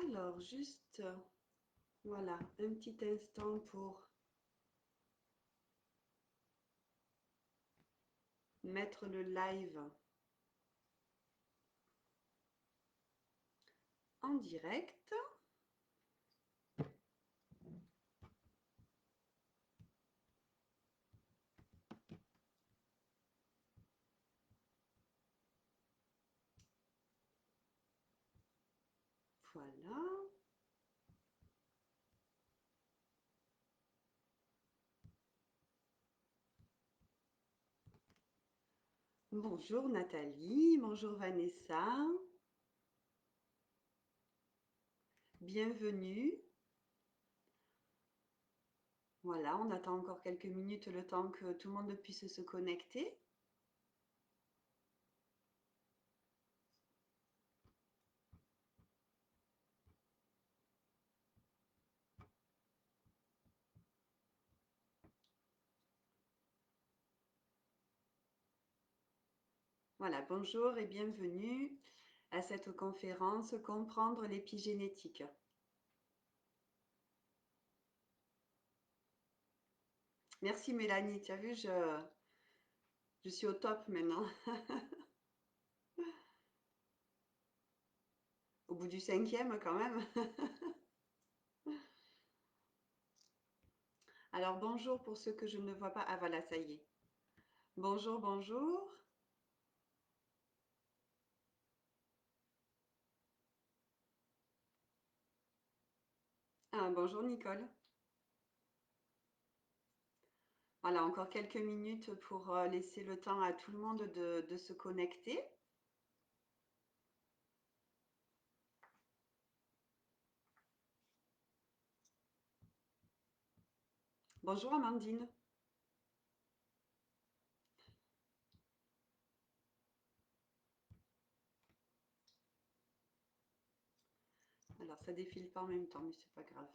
Alors, juste, voilà, un petit instant pour mettre le live en direct. Voilà. Bonjour Nathalie, bonjour Vanessa. Bienvenue. Voilà, on attend encore quelques minutes le temps que tout le monde puisse se connecter. Voilà, bonjour et bienvenue à cette conférence Comprendre l'épigénétique. Merci Mélanie, tu as vu, je suis au top maintenant. Au bout du 5e quand même. Alors bonjour pour ceux que je ne vois pas. Ah voilà, ça y est. Bonjour, bonjour. Ah, bonjour Nicole. Voilà, encore quelques minutes pour laisser le temps à tout le monde de se connecter. Bonjour Amandine. Alors ça défile pas en même temps, mais c'est pas grave.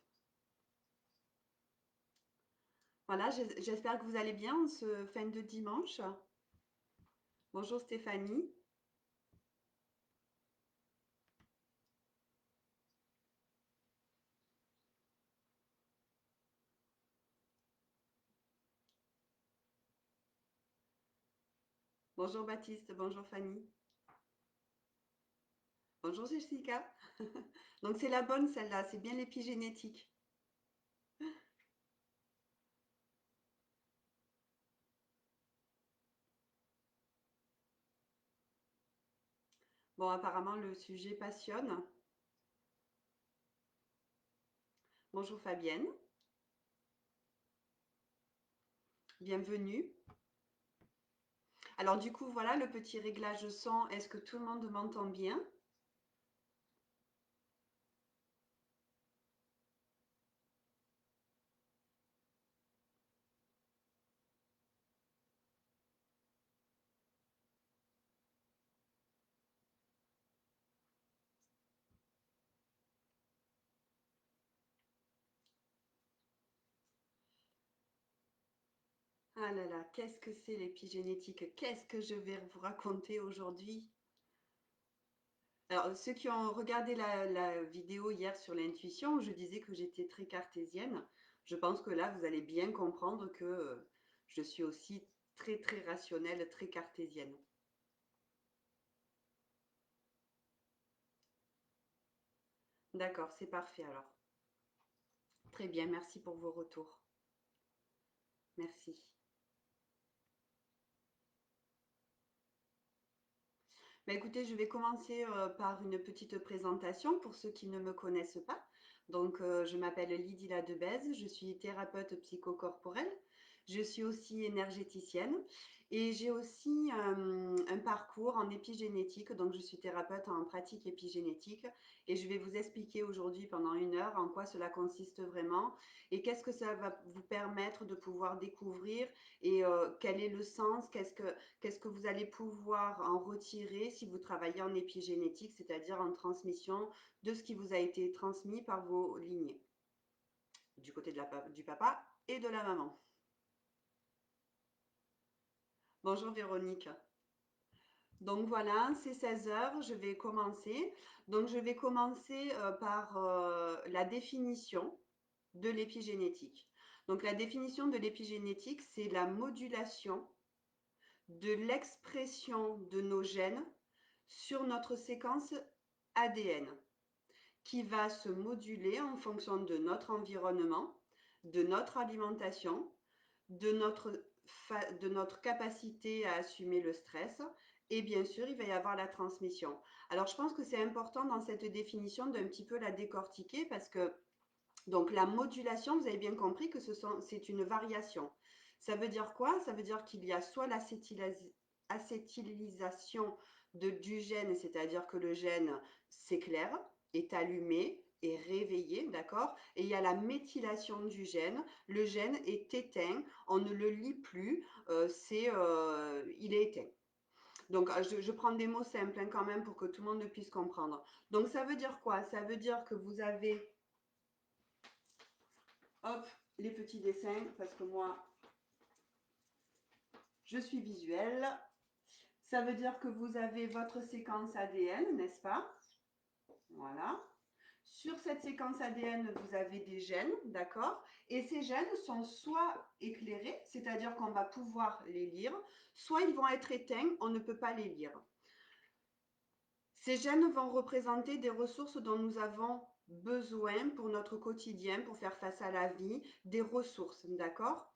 Voilà, j'espère que vous allez bien en ce fin de dimanche. Bonjour Stéphanie. Bonjour Baptiste, bonjour Fanny. Bonjour Jessica. Donc c'est la bonne celle-là, c'est bien l'épigénétique. Bon, apparemment le sujet passionne. Bonjour Fabienne. Bienvenue. Alors du coup, voilà le petit réglage son. Est-ce que tout le monde m'entend bien? Ah là là, qu'est-ce que c'est l'épigénétique? Qu'est-ce que je vais vous raconter aujourd'hui? Alors, ceux qui ont regardé la vidéo hier sur l'intuition, je disais que j'étais très cartésienne. Je pense que là, vous allez bien comprendre que je suis aussi très très rationnelle, très cartésienne. D'accord, c'est parfait alors. Très bien, merci pour vos retours. Merci. Bah, écoutez, je vais commencer par une petite présentation pour ceux qui ne me connaissent pas. Donc, je m'appelle Lydie Ladebèze, je suis thérapeute psychocorporelle. Je suis aussi énergéticienne et j'ai aussi un parcours en épigénétique. Donc, je suis thérapeute en pratique épigénétique et je vais vous expliquer aujourd'hui pendant 1 heure en quoi cela consiste vraiment et qu'est-ce que ça va vous permettre de pouvoir découvrir et quel est le sens, qu'est-ce que vous allez pouvoir en retirer si vous travaillez en épigénétique, c'est-à-dire en transmission de ce qui vous a été transmis par vos lignées, du côté du papa et de la maman. Bonjour Véronique. Donc voilà, c'est 16 heures, je vais commencer. Donc je vais commencer par la définition de l'épigénétique. Donc la définition de l'épigénétique, c'est la modulation de l'expression de nos gènes sur notre séquence ADN qui va se moduler en fonction de notre environnement, de notre alimentation, de notre capacité à assumer le stress et bien sûr, il va y avoir la transmission. Alors, je pense que c'est important dans cette définition d'un petit peu la décortiquer parce que donc la modulation, vous avez bien compris que c'est une variation. Ça veut dire quoi? Ça veut dire qu'il y a soit l'acétylisation du gène, c'est-à-dire que le gène s'éclaire, est allumé, est réveillé, d'accord? Et il y a la méthylation du gène. Le gène est éteint, on ne le lit plus, il est éteint. Donc, je prends des mots simples hein, quand même pour que tout le monde puisse comprendre. Donc, ça veut dire quoi? Ça veut dire que vous avez hop, les petits dessins, parce que moi, je suis visuelle. Ça veut dire que vous avez votre séquence ADN, n'est-ce pas? Voilà. Sur cette séquence ADN, vous avez des gènes, d'accord? Et ces gènes sont soit éclairés, c'est-à-dire qu'on va pouvoir les lire, soit ils vont être éteints, on ne peut pas les lire. Ces gènes vont représenter des ressources dont nous avons besoin pour notre quotidien, pour faire face à la vie, des ressources, d'accord?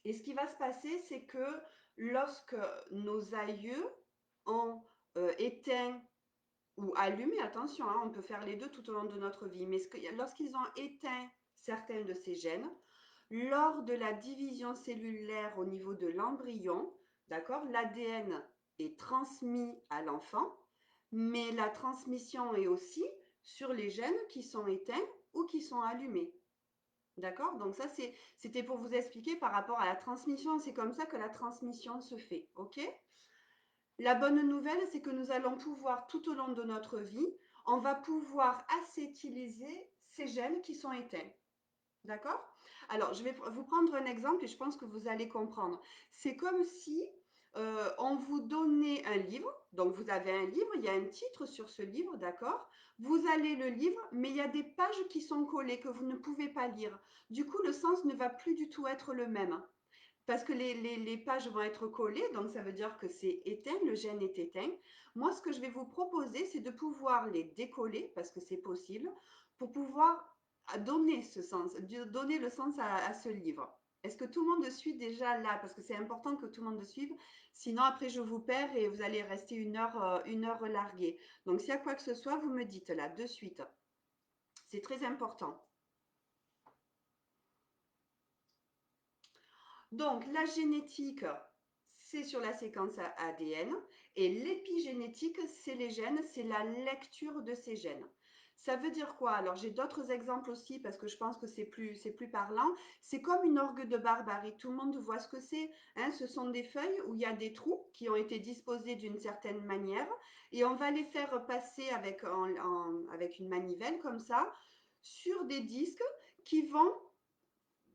Et ce qui va se passer, c'est que lorsque nos aïeux ont éteint ou allumé, attention, hein, on peut faire les deux tout au long de notre vie, mais lorsqu'ils ont éteint certains de ces gènes, lors de la division cellulaire au niveau de l'embryon, d'accord, l'ADN est transmis à l'enfant, mais la transmission est aussi sur les gènes qui sont éteints ou qui sont allumés. D'accord? Donc ça, c'était pour vous expliquer par rapport à la transmission. C'est comme ça que la transmission se fait. OK? La bonne nouvelle, c'est que nous allons pouvoir, tout au long de notre vie, on va pouvoir acétyliser ces gènes qui sont éteints. D'accord? Alors, je vais vous prendre un exemple et je pense que vous allez comprendre. C'est comme si on vous donnait un livre. Donc, vous avez un livre, il y a un titre sur ce livre, d'accord? Vous allez le livre, mais il y a des pages qui sont collées que vous ne pouvez pas lire. Du coup, le sens ne va plus du tout être le même. Parce que les pages vont être collées, donc ça veut dire que c'est éteint, le gène est éteint. Moi, ce que je vais vous proposer, c'est de pouvoir les décoller, parce que c'est possible, pour pouvoir donner ce sens, donner le sens à ce livre. Est-ce que tout le monde suit déjà là? Parce que c'est important que tout le monde suive. Sinon, après, je vous perds et vous allez rester une heure larguée. Donc, s'il y a quoi que ce soit, vous me dites là, de suite. C'est très important. Donc, la génétique, c'est sur la séquence ADN et l'épigénétique, c'est les gènes, c'est la lecture de ces gènes. Ça veut dire quoi? Alors, j'ai d'autres exemples aussi parce que je pense que c'est plus parlant. C'est comme une orgue de barbarie. Tout le monde voit ce que c'est, hein. Ce sont des feuilles où il y a des trous qui ont été disposés d'une certaine manière et on va les faire passer avec une manivelle comme ça sur des disques qui vont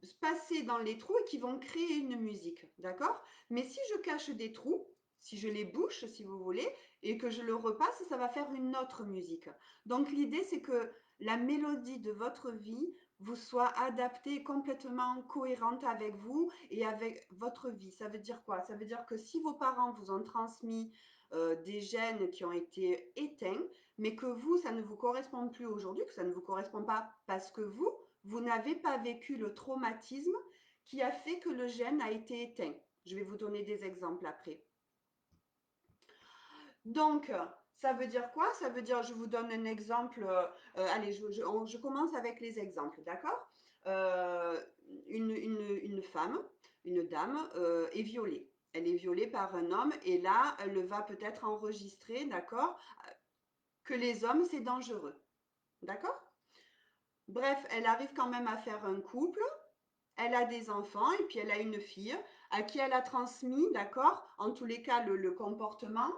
se passer dans les trous et qui vont créer une musique, d'accord? Mais si je cache des trous, si je les bouche, si vous voulez, et que je le repasse, ça va faire une autre musique. Donc l'idée, c'est que la mélodie de votre vie vous soit adaptée, complètement cohérente avec vous et avec votre vie. Ça veut dire quoi? Ça veut dire que si vos parents vous ont transmis des gènes qui ont été éteints, mais que vous, ça ne vous correspond plus aujourd'hui, que ça ne vous correspond pas parce que vous n'avez pas vécu le traumatisme qui a fait que le gène a été éteint. Je vais vous donner des exemples après. Donc, ça veut dire quoi? Ça veut dire, je vous donne un exemple. Allez, je commence avec les exemples, d'accord? Euh, une femme, une dame est violée. Elle est violée par un homme et là, elle va peut-être enregistrer, d'accord, que les hommes, c'est dangereux. D'accord? Bref, elle arrive quand même à faire un couple. Elle a des enfants et puis elle a une fille à qui elle a transmis, d'accord, en tous les cas, le comportement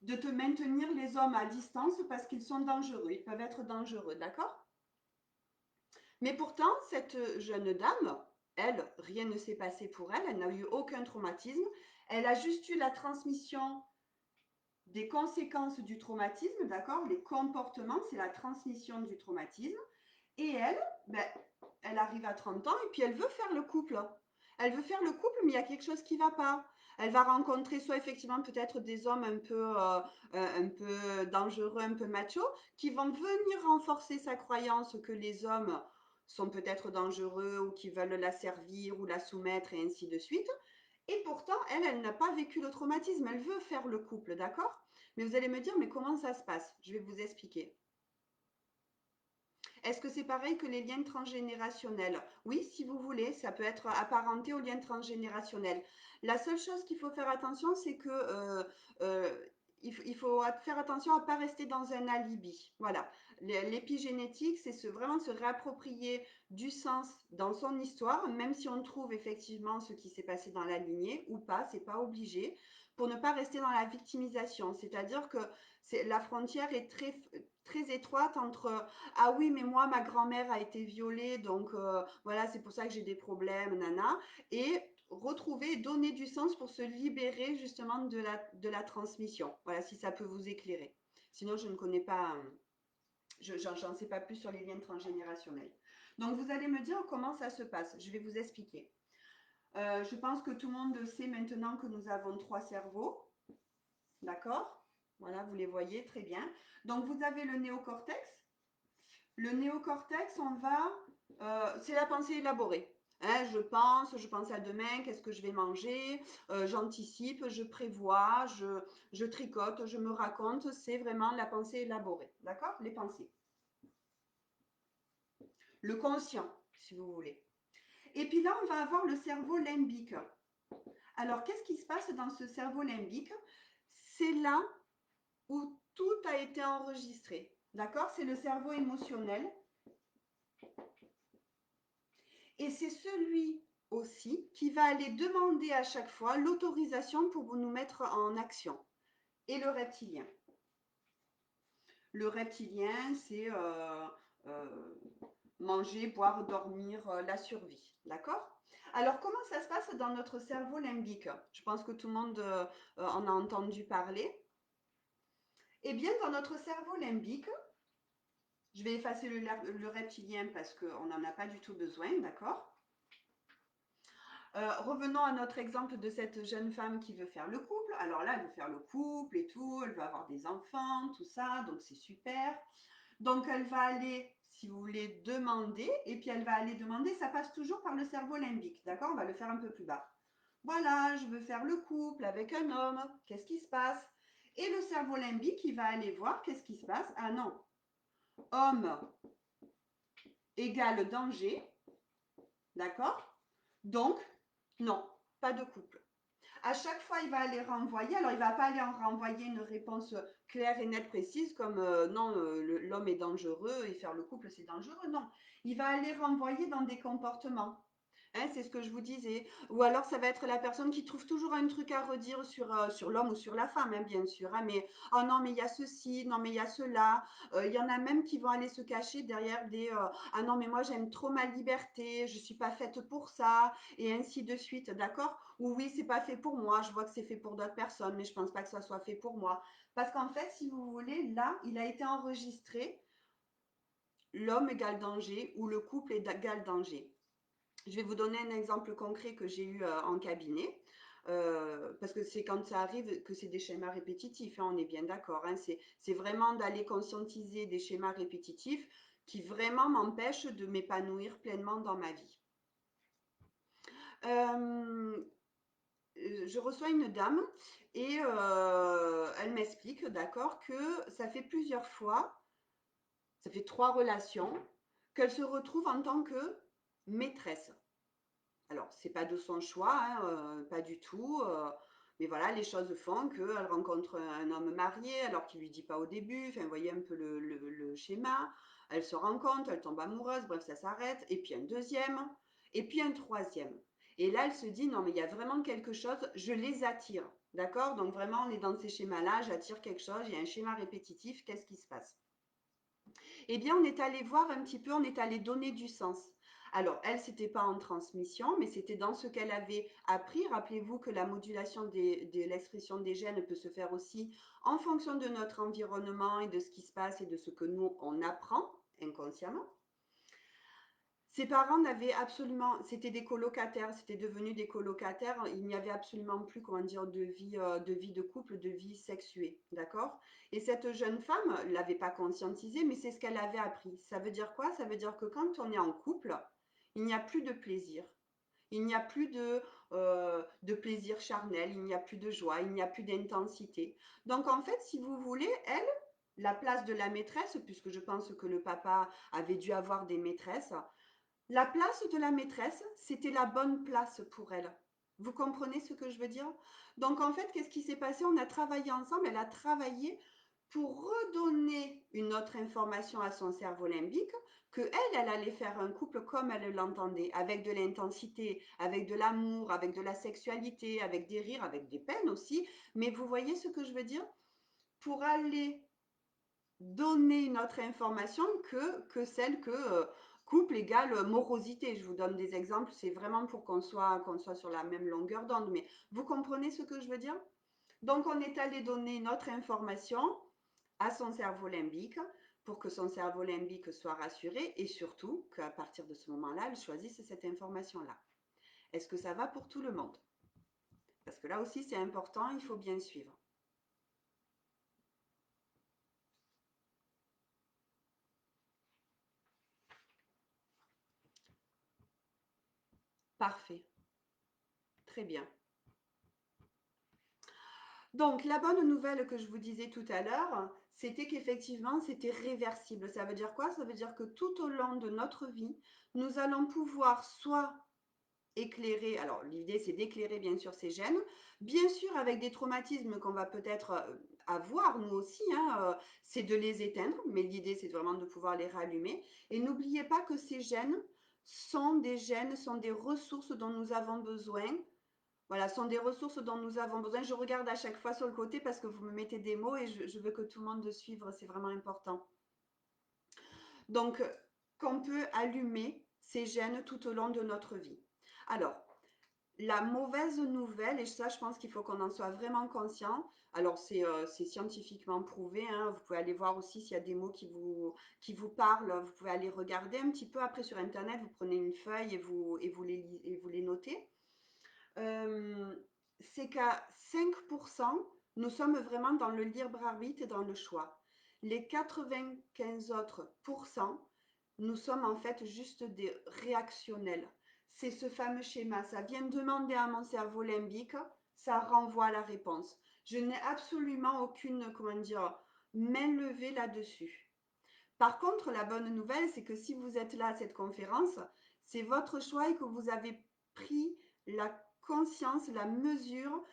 de te maintenir les hommes à distance parce qu'ils sont dangereux, ils peuvent être dangereux, d'accord? Mais pourtant, cette jeune dame, elle, rien ne s'est passé pour elle, elle n'a eu aucun traumatisme, elle a juste eu la transmission des conséquences du traumatisme, d'accord? Les comportements, c'est la transmission du traumatisme. Et elle, ben, elle arrive à 30 ans et puis elle veut faire le couple. Elle veut faire le couple, mais il y a quelque chose qui ne va pas. Elle va rencontrer soit effectivement peut-être des hommes un peu dangereux, un peu machos, qui vont venir renforcer sa croyance que les hommes sont peut-être dangereux ou qui veulent la servir ou la soumettre et ainsi de suite. Et pourtant, elle n'a pas vécu le traumatisme. Elle veut faire le couple, d'accord? Mais vous allez me dire, mais comment ça se passe? Je vais vous expliquer. Est-ce que c'est pareil que les liens transgénérationnels? Oui, si vous voulez, ça peut être apparenté aux liens transgénérationnels. La seule chose qu'il faut faire attention, c'est que il faut faire attention à ne pas rester dans un alibi. Voilà. L'épigénétique, c'est vraiment se réapproprier du sens dans son histoire, même si on trouve effectivement ce qui s'est passé dans la lignée ou pas, c'est pas obligé, pour ne pas rester dans la victimisation. C'est-à-dire que la frontière est très étroite entre ah oui, mais moi, ma grand-mère a été violée, donc voilà, c'est pour ça que j'ai des problèmes, nana. Et retrouver, donner du sens pour se libérer justement de la transmission. Voilà, si ça peut vous éclairer. Sinon, je ne connais pas, j'en sais pas plus sur les liens transgénérationnels. Donc, vous allez me dire comment ça se passe. Je vais vous expliquer. Je pense que tout le monde sait maintenant que nous avons 3 cerveaux. D'accord? Voilà, vous les voyez très bien. Donc, vous avez le néocortex. Le néocortex, c'est la pensée élaborée. Hein, je pense à demain, qu'est-ce que je vais manger, j'anticipe, je prévois, je tricote, je me raconte. C'est vraiment la pensée élaborée. D'accord? Les pensées. Le conscient, si vous voulez. Et puis là, on va avoir le cerveau limbique. Alors, qu'est-ce qui se passe dans ce cerveau limbique? C'est là où tout a été enregistré. D'accord? C'est le cerveau émotionnel. Et c'est celui aussi qui va aller demander à chaque fois l'autorisation pour nous mettre en action. Et le reptilien. Le reptilien, c'est manger, boire, dormir, la survie. D'accord? Alors, comment ça se passe dans notre cerveau limbique? Je pense que tout le monde en a entendu parler. Eh bien, dans notre cerveau limbique, je vais effacer le reptilien parce qu'on n'en a pas du tout besoin, d'accord? Revenons à notre exemple de cette jeune femme qui veut faire le couple. Alors là, elle veut faire le couple et tout, elle veut avoir des enfants, tout ça, donc c'est super. Donc elle va aller, si vous voulez, demander, et puis elle va aller demander, ça passe toujours par le cerveau limbique, d'accord? On va le faire un peu plus bas. Voilà, je veux faire le couple avec un homme, qu'est-ce qui se passe? Et le cerveau limbique, il va aller voir, qu'est-ce qui se passe? Ah non, homme égale danger, d'accord? Donc, non, pas de couple. À chaque fois, il va aller renvoyer. Alors, il ne va pas aller en renvoyer une réponse claire et nette, précise, comme non, l'homme est dangereux et faire le couple, c'est dangereux. Non, il va aller renvoyer dans des comportements. Hein, c'est ce que je vous disais. Ou alors, ça va être la personne qui trouve toujours un truc à redire sur l'homme ou sur la femme, hein, bien sûr. Hein, mais, oh non, mais il y a ceci, non, mais il y a cela. Il y en a même qui vont aller se cacher derrière ah non, mais moi, j'aime trop ma liberté, je ne suis pas faite pour ça, et ainsi de suite, d'accord? Ou oui, c'est pas fait pour moi, je vois que c'est fait pour d'autres personnes, mais je pense pas que ça soit fait pour moi. Parce qu'en fait, si vous voulez, là, il a été enregistré l'homme égale danger ou le couple égale danger. Je vais vous donner un exemple concret que j'ai eu en cabinet. Parce que c'est quand ça arrive que c'est des schémas répétitifs, hein, on est bien d'accord. Hein, c'est vraiment d'aller conscientiser des schémas répétitifs qui vraiment m'empêchent de m'épanouir pleinement dans ma vie. Euh, je reçois une dame et elle m'explique, d'accord, que ça fait plusieurs fois, ça fait 3 relations, qu'elle se retrouve en tant que maîtresse. Alors, c'est pas de son choix, hein, pas du tout. Mais voilà, les choses font qu'elle rencontre un homme marié alors qu'il lui dit pas au début. Enfin, vous voyez un peu le schéma. Elle se rend compte, elle tombe amoureuse, bref, ça s'arrête. Et puis un deuxième, et puis un troisième. Et là, elle se dit, non, mais il y a vraiment quelque chose, je les attire. D'accord? Donc vraiment, on est dans ces schémas-là, j'attire quelque chose, il y a un schéma répétitif, qu'est-ce qui se passe? Eh bien, on est allé voir un petit peu, on est allé donner du sens. Alors, elle, c'était pas en transmission, mais c'était dans ce qu'elle avait appris. Rappelez-vous que la modulation de l'expression des gènes peut se faire aussi en fonction de notre environnement et de ce qui se passe et de ce que nous, on apprend inconsciemment. Ses parents n'avaient absolument, c'était des colocataires, c'était devenu des colocataires. Il n'y avait absolument plus, comment dire, de vie de couple, de vie sexuée, d'accord? Et cette jeune femme l'avait pas conscientisé, mais c'est ce qu'elle avait appris. Ça veut dire quoi? Ça veut dire que quand on est en couple, il n'y a plus de plaisir. Il n'y a plus de plaisir charnel, il n'y a plus de joie, il n'y a plus d'intensité. Donc en fait, si vous voulez, elle, la place de la maîtresse, puisque je pense que le papa avait dû avoir des maîtresses, la place de la maîtresse, c'était la bonne place pour elle. Vous comprenez ce que je veux dire? Donc en fait, qu'est-ce qui s'est passé? On a travaillé ensemble, elle a travaillé pour redonner une autre information à son cerveau limbique que elle allait faire un couple comme elle l'entendait, avec de l'intensité, avec de l'amour, avec de la sexualité, avec des rires, avec des peines aussi. Mais vous voyez ce que je veux dire? Pour aller donner une autre information que celle que couple égale morosité. Je vous donne des exemples, c'est vraiment pour qu'on soit sur la même longueur d'onde. Mais vous comprenez ce que je veux dire? Donc, on est allé donner une autre information à son cerveau limbique pour que son cerveau limbique soit rassuré et surtout qu'à partir de ce moment-là, elle choisisse cette information-là. Est-ce que ça va pour tout le monde? Parce que là aussi, c'est important, il faut bien suivre. Parfait. Très bien. Donc, la bonne nouvelle que je vous disais tout à l'heure, c'était qu'effectivement, c'était réversible. Ça veut dire quoi? Ça veut dire que tout au long de notre vie, nous allons pouvoir soit éclairer, alors l'idée c'est d'éclairer bien sûr ces gènes, bien sûr avec des traumatismes qu'on va peut-être avoir nous aussi, hein, c'est de les éteindre, mais l'idée c'est vraiment de pouvoir les rallumer. Et n'oubliez pas que ces gènes, sont des ressources dont nous avons besoin. Voilà, sont des ressources dont nous avons besoin. Je regarde à chaque fois sur le côté parce que vous me mettez des mots et je veux que tout le monde le suive, c'est vraiment important. Donc, qu'on peut allumer ces gènes tout au long de notre vie. Alors, la mauvaise nouvelle, et ça je pense qu'il faut qu'on en soit vraiment conscient, alors c'est scientifiquement prouvé, hein, vous pouvez aller voir aussi s'il y a des mots qui vous parlent, vous pouvez aller regarder un petit peu après sur internet, vous prenez une feuille et vous les notez. Euh, c'est qu'à 5%, nous sommes vraiment dans le libre arbitre et dans le choix. Les 95 autres pourcents, nous sommes en fait juste des réactionnels. C'est ce fameux schéma. Ça vient demander à mon cerveau limbique, ça renvoie la réponse. Je n'ai absolument aucune, comment dire, main levée là-dessus. Par contre, la bonne nouvelle, c'est que si vous êtes là à cette conférence, c'est votre choix et que vous avez pris la conscience, la mesure,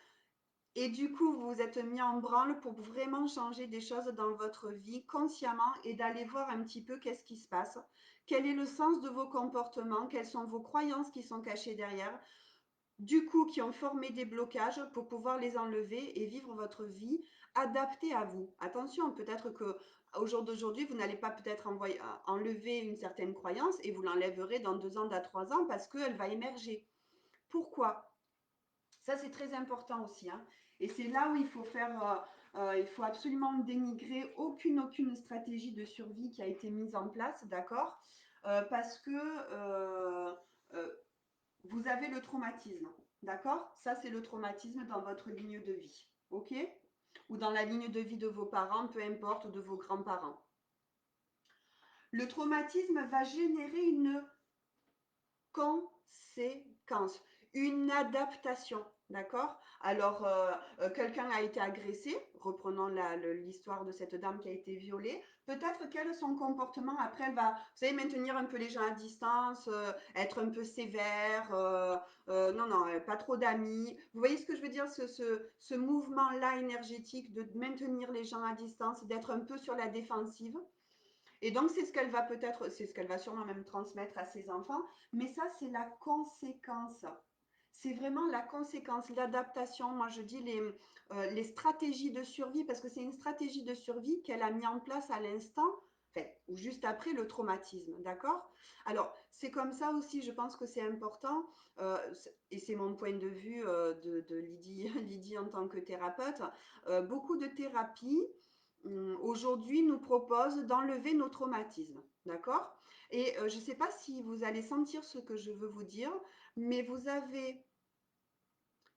et du coup, vous vous êtes mis en branle pour vraiment changer des choses dans votre vie consciemment et d'aller voir un petit peu qu'est-ce qui se passe, quel est le sens de vos comportements, quelles sont vos croyances qui sont cachées derrière, du coup, qui ont formé des blocages pour pouvoir les enlever et vivre votre vie adaptée à vous. Attention, peut-être que au jour d'aujourd'hui, vous n'allez pas peut-être enlever une certaine croyance et vous l'enlèverez dans 2 ans, dans 3 ans parce qu'elle va émerger. Pourquoi? Ça, c'est très important aussi, hein. Et c'est là où il faut il faut absolument dénigrer aucune stratégie de survie qui a été mise en place, d'accord? Parce que euh, vous avez le traumatisme, d'accord? Ça, c'est le traumatisme dans votre ligne de vie, ok? Ou dans la ligne de vie de vos parents, peu importe, ou de vos grands-parents. Le traumatisme va générer une conséquence, une adaptation, d'accord? Alors, quelqu'un a été agressé, reprenons l'histoire de cette dame qui a été violée, peut-être qu'elle, son comportement, après, elle va, vous savez, maintenir un peu les gens à distance, être un peu sévère, non, non, pas trop d'amis. Vous voyez ce que je veux dire, ce mouvement-là énergétique de maintenir les gens à distance, d'être un peu sur la défensive. Et donc, c'est ce qu'elle va peut-être, c'est ce qu'elle va sûrement même transmettre à ses enfants. Mais ça, c'est la conséquence. C'est vraiment la conséquence, l'adaptation. Moi, je dis les stratégies de survie, parce que c'est une stratégie de survie qu'elle a mis en place à l'instant, enfin, ou juste après le traumatisme, d'accord? Alors, c'est comme ça aussi, je pense que c'est important, et c'est mon point de vue de Lydie, Lydie en tant que thérapeute, beaucoup de thérapies aujourd'hui nous proposent d'enlever nos traumatismes, d'accord? Et je ne sais pas si vous allez sentir ce que je veux vous dire, mais vous avez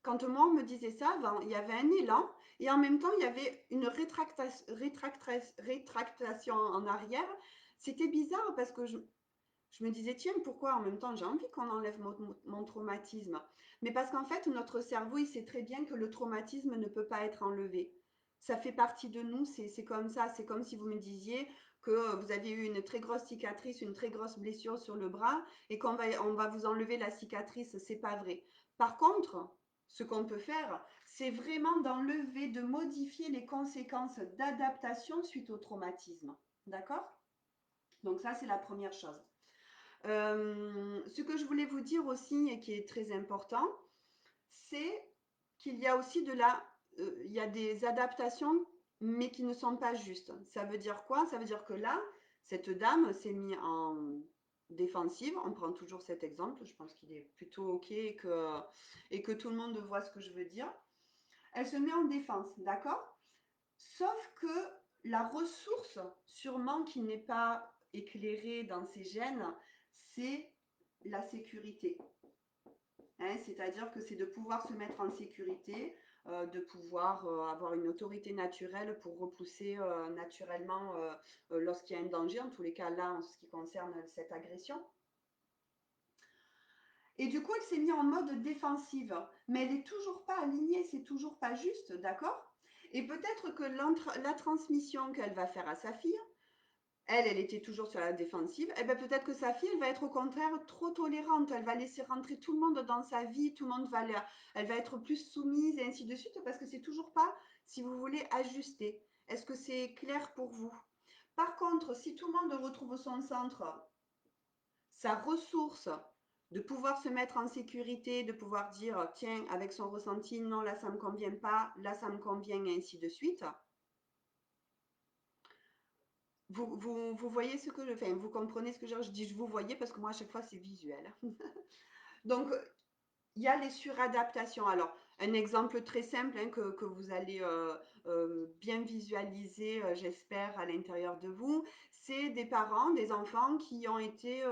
quand moi, on me disait ça, ben, il y avait un élan et en même temps, il y avait une rétractation en arrière. C'était bizarre parce que je me disais, tiens, pourquoi en même temps j'ai envie qu'on enlève mon traumatisme? Mais parce qu'en fait, notre cerveau, il sait très bien que le traumatisme ne peut pas être enlevé. Ça fait partie de nous, c'est comme ça. C'est comme si vous me disiez que vous avez eu une très grosse cicatrice, une très grosse blessure sur le bras et on va vous enlever la cicatrice. C'est pas vrai. Par contre, ce qu'on peut faire, c'est vraiment d'enlever, de modifier les conséquences d'adaptation suite au traumatisme. D'accord? Donc ça, c'est la première chose. Ce que je voulais vous dire aussi et qui est très important, c'est qu'il y a aussi il y a des adaptations, mais qui ne sont pas justes. Ça veut dire quoi? Ça veut dire que là, cette dame s'est mise en défensive. On prend toujours cet exemple. Je pense qu'il est plutôt OK et que tout le monde voit ce que je veux dire. Elle se met en défense, d'accord? Sauf que la ressource, sûrement qui n'est pas éclairée dans ses gènes, c'est la sécurité. Hein, c'est-à-dire que c'est de pouvoir se mettre en sécurité, de pouvoir avoir une autorité naturelle pour repousser naturellement lorsqu'il y a un danger, en tous les cas là en ce qui concerne cette agression. Et du coup, elle s'est mise en mode défensive, mais elle n'est toujours pas alignée, c'est toujours pas juste, d'accord? Et peut-être que la transmission qu'elle va faire à sa fille, elle était toujours sur la défensive, et bien peut-être que sa fille, elle va être au contraire trop tolérante, elle va laisser rentrer tout le monde dans sa vie, tout le monde elle va être plus soumise et ainsi de suite, parce que c'est toujours pas, si vous voulez, ajusté. Est-ce que c'est clair pour vous? Par contre, si tout le monde retrouve son centre, sa ressource, de pouvoir se mettre en sécurité, de pouvoir dire, tiens, avec son ressenti, non, là, ça ne me convient pas, là, ça me convient, et ainsi de suite. Vous voyez ce que je fais, enfin, vous comprenez ce que je dis, je vous voyez parce que moi, à chaque fois, c'est visuel. Donc, il y a les suradaptations. Alors, un exemple très simple hein, que vous allez bien visualiser, j'espère, à l'intérieur de vous, c'est des parents, des enfants qui ont été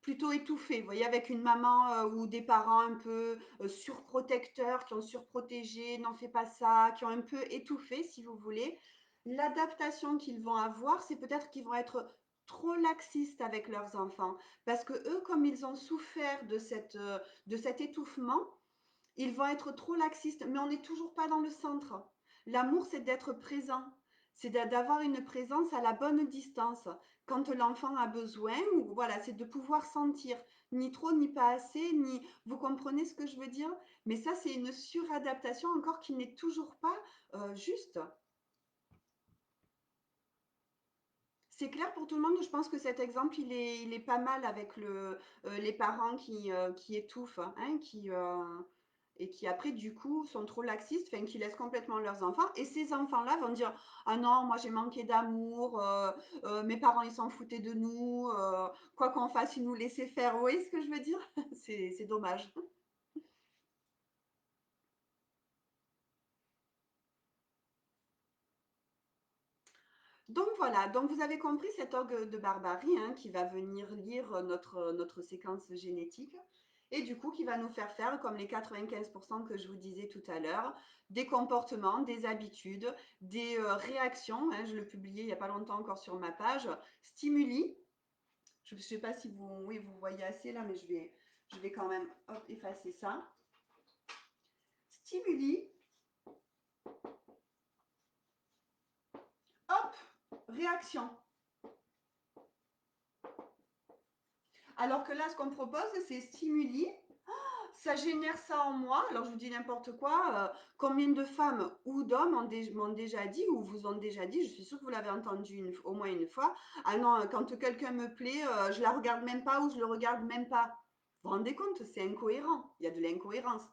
plutôt étouffés. Vous voyez, avec une maman ou des parents un peu surprotecteurs, qui ont surprotégé, n'en fais pas ça, qui ont un peu étouffé, si vous voulez. L'adaptation qu'ils vont avoir, c'est peut-être qu'ils vont être trop laxistes avec leurs enfants. Parce que eux, comme ils ont souffert de cet étouffement, ils vont être trop laxistes. Mais on n'est toujours pas dans le centre. L'amour, c'est d'être présent. C'est d'avoir une présence à la bonne distance. Quand l'enfant a besoin, ou voilà, c'est de pouvoir sentir ni trop, ni pas assez, ni. Vous comprenez ce que je veux dire? Mais ça, c'est une suradaptation encore qui n'est toujours pas juste. C'est clair pour tout le monde. Je pense que cet exemple, il est pas mal avec les parents qui étouffent hein, et qui après, du coup, sont trop laxistes, enfin, qui laissent complètement leurs enfants. Et ces enfants-là vont dire, ah non, moi j'ai manqué d'amour, mes parents ils s'en foutaient de nous, quoi qu'on fasse, ils nous laissaient faire. Vous voyez ce que je veux dire? C'est dommage. Donc voilà, donc vous avez compris cet orgue de barbarie hein, qui va venir lire notre séquence génétique et du coup qui va nous faire, comme les 95% que je vous disais tout à l'heure, des comportements, des habitudes, des réactions. Hein, je le publiais il n'y a pas longtemps encore sur ma page. Stimuli, je ne sais pas si vous, oui, vous voyez assez là, mais je vais quand même hop, effacer ça. Stimuli, hop, réaction. Alors que là, ce qu'on propose, c'est stimuli. Ça génère ça en moi. Alors je vous dis n'importe quoi. Combien de femmes ou d'hommes m'ont déjà dit ou vous ont déjà dit, je suis sûre que vous l'avez entendu au moins une fois. Ah non, quand quelqu'un me plaît, je la regarde même pas ou je le regarde même pas. Vous vous rendez compte, c'est incohérent. Il y a de l'incohérence.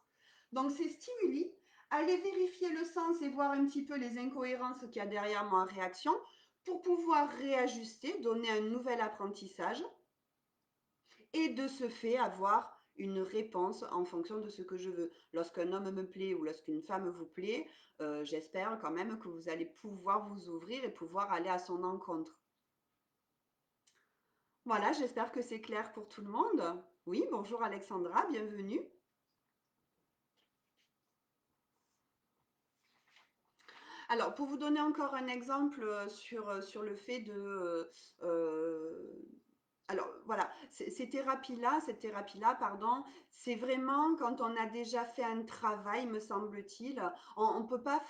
Donc ces stimuli, allez vérifier le sens et voir un petit peu les incohérences qu'il y a derrière ma réaction. pour pouvoir réajuster, donner un nouvel apprentissage et de ce fait avoir une réponse en fonction de ce que je veux. Lorsqu'un homme me plaît ou lorsqu'une femme vous plaît, j'espère quand même que vous allez pouvoir vous ouvrir et pouvoir aller à son encontre. Voilà, j'espère que c'est clair pour tout le monde. Oui, bonjour Alexandra, bienvenue. Alors, pour vous donner encore un exemple sur le fait euh, alors voilà, cette thérapie-là, pardon, c'est vraiment quand on a déjà fait un travail, me semble-t-il. On ne peut pas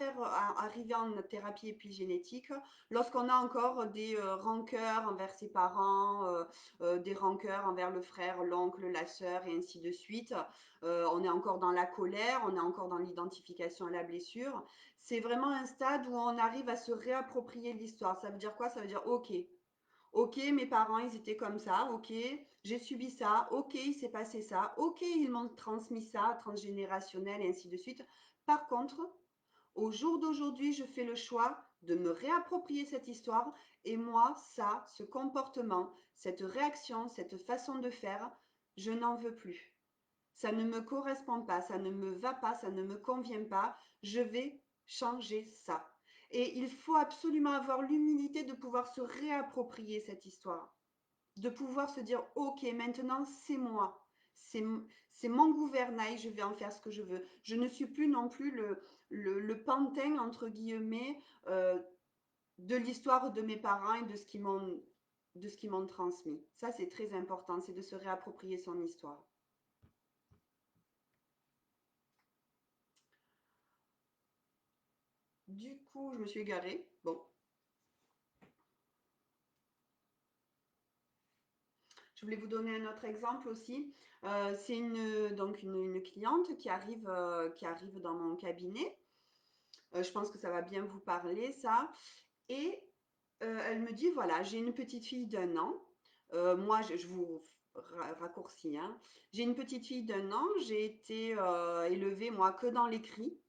arriver en thérapie épigénétique lorsqu'on a encore des rancœurs envers ses parents, des rancœurs envers le frère, l'oncle, la sœur et ainsi de suite. On est encore dans la colère, on est encore dans l'identification à la blessure. C'est vraiment un stade où on arrive à se réapproprier l'histoire. Ça veut dire quoi? Ça veut dire, ok, ok, mes parents, ils étaient comme ça. Ok, j'ai subi ça. Ok, il s'est passé ça. Ok, ils m'ont transmis ça, transgénérationnel et ainsi de suite. Par contre, au jour d'aujourd'hui, je fais le choix de me réapproprier cette histoire. Et moi, ça, ce comportement, cette réaction, cette façon de faire, je n'en veux plus. Ça ne me correspond pas, ça ne me va pas, ça ne me convient pas. Je vais changer ça. Et il faut absolument avoir l'humilité de pouvoir se réapproprier cette histoire, de pouvoir se dire, ok, maintenant c'est moi, c'est c'est mon gouvernail, je vais en faire ce que je veux. Je ne suis plus non plus le pantin, entre guillemets, de l'histoire de mes parents et de ce qu'ils m'ont transmis. Ça, c'est très important, c'est de se réapproprier son histoire. Du coup, je me suis égarée. Bon, je voulais vous donner un autre exemple aussi. C'est une cliente qui arrive dans mon cabinet. Je pense que ça va bien vous parler, ça. Et elle me dit, voilà, j'ai une petite fille d'1 an. Moi, je vous raccourcis, hein. J'ai une petite fille d'1 an. J'ai été élevée, moi, que dans l'écrit,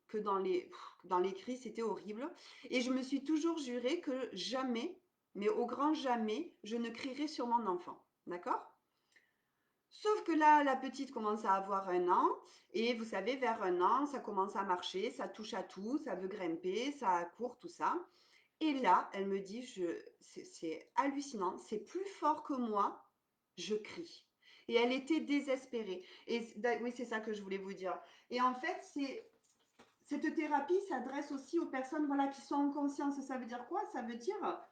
dans l'écrit, c'était horrible. Et je me suis toujours juré que jamais, mais au grand jamais, je ne crierai sur mon enfant. D'accord? Sauf que là, la petite commence à avoir 1 an, et vous savez, vers 1 an, ça commence à marcher, ça touche à tout, ça veut grimper, ça court, tout ça. Et là, elle me dit, c'est hallucinant, c'est plus fort que moi, je crie. Et elle était désespérée. Oui, c'est ça que je voulais vous dire. Et en fait, cette thérapie s'adresse aussi aux personnes, voilà, qui sont en conscience. Ça veut dire quoi? Ça veut dire,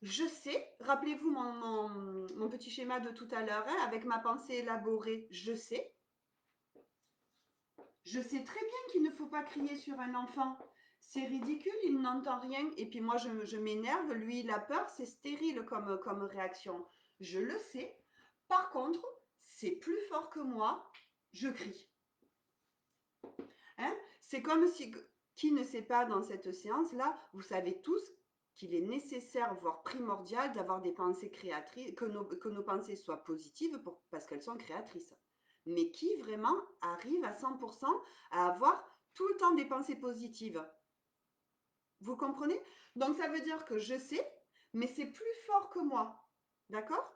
je sais, rappelez-vous mon petit schéma de tout à l'heure, hein, avec ma pensée élaborée, je sais très bien qu'il ne faut pas crier sur un enfant. C'est ridicule, il n'entend rien. Et puis moi, je m'énerve. Lui, il a peur. C'est stérile comme réaction. Je le sais. Par contre, c'est plus fort que moi. Je crie. Hein? C'est comme si, qui ne sait pas dans cette séance-là, vous savez tous qu'il est nécessaire, voire primordial, d'avoir des pensées créatrices, que nos pensées soient positives parce qu'elles sont créatrices. Mais qui vraiment arrive à 100% à avoir tout le temps des pensées positives? Vous comprenez? Donc ça veut dire que je sais, mais c'est plus fort que moi. D'accord?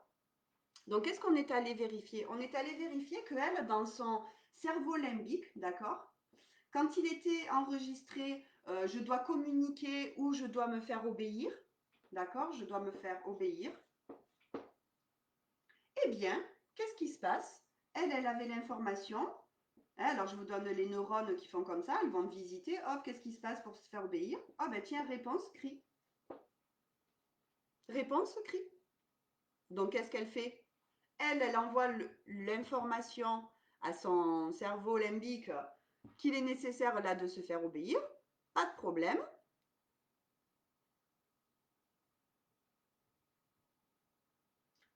Donc qu'est-ce qu'on est allé vérifier? On est allé vérifier qu'elle, dans son cerveau limbique, d'accord, quand il était enregistré, je dois communiquer ou je dois me faire obéir, d'accord, je dois me faire obéir, eh bien, qu'est-ce qui se passe? Elle avait l'information. Hein, alors, je vous donne les neurones qui font comme ça, elles vont visiter. Hop, qu'est-ce qui se passe pour se faire obéir? Ah ben tiens, réponse, cri. Réponse, cri. Donc, qu'est-ce qu'elle fait? Elle envoie l'information à son cerveau limbique qu'il est nécessaire là de se faire obéir. Pas de problème.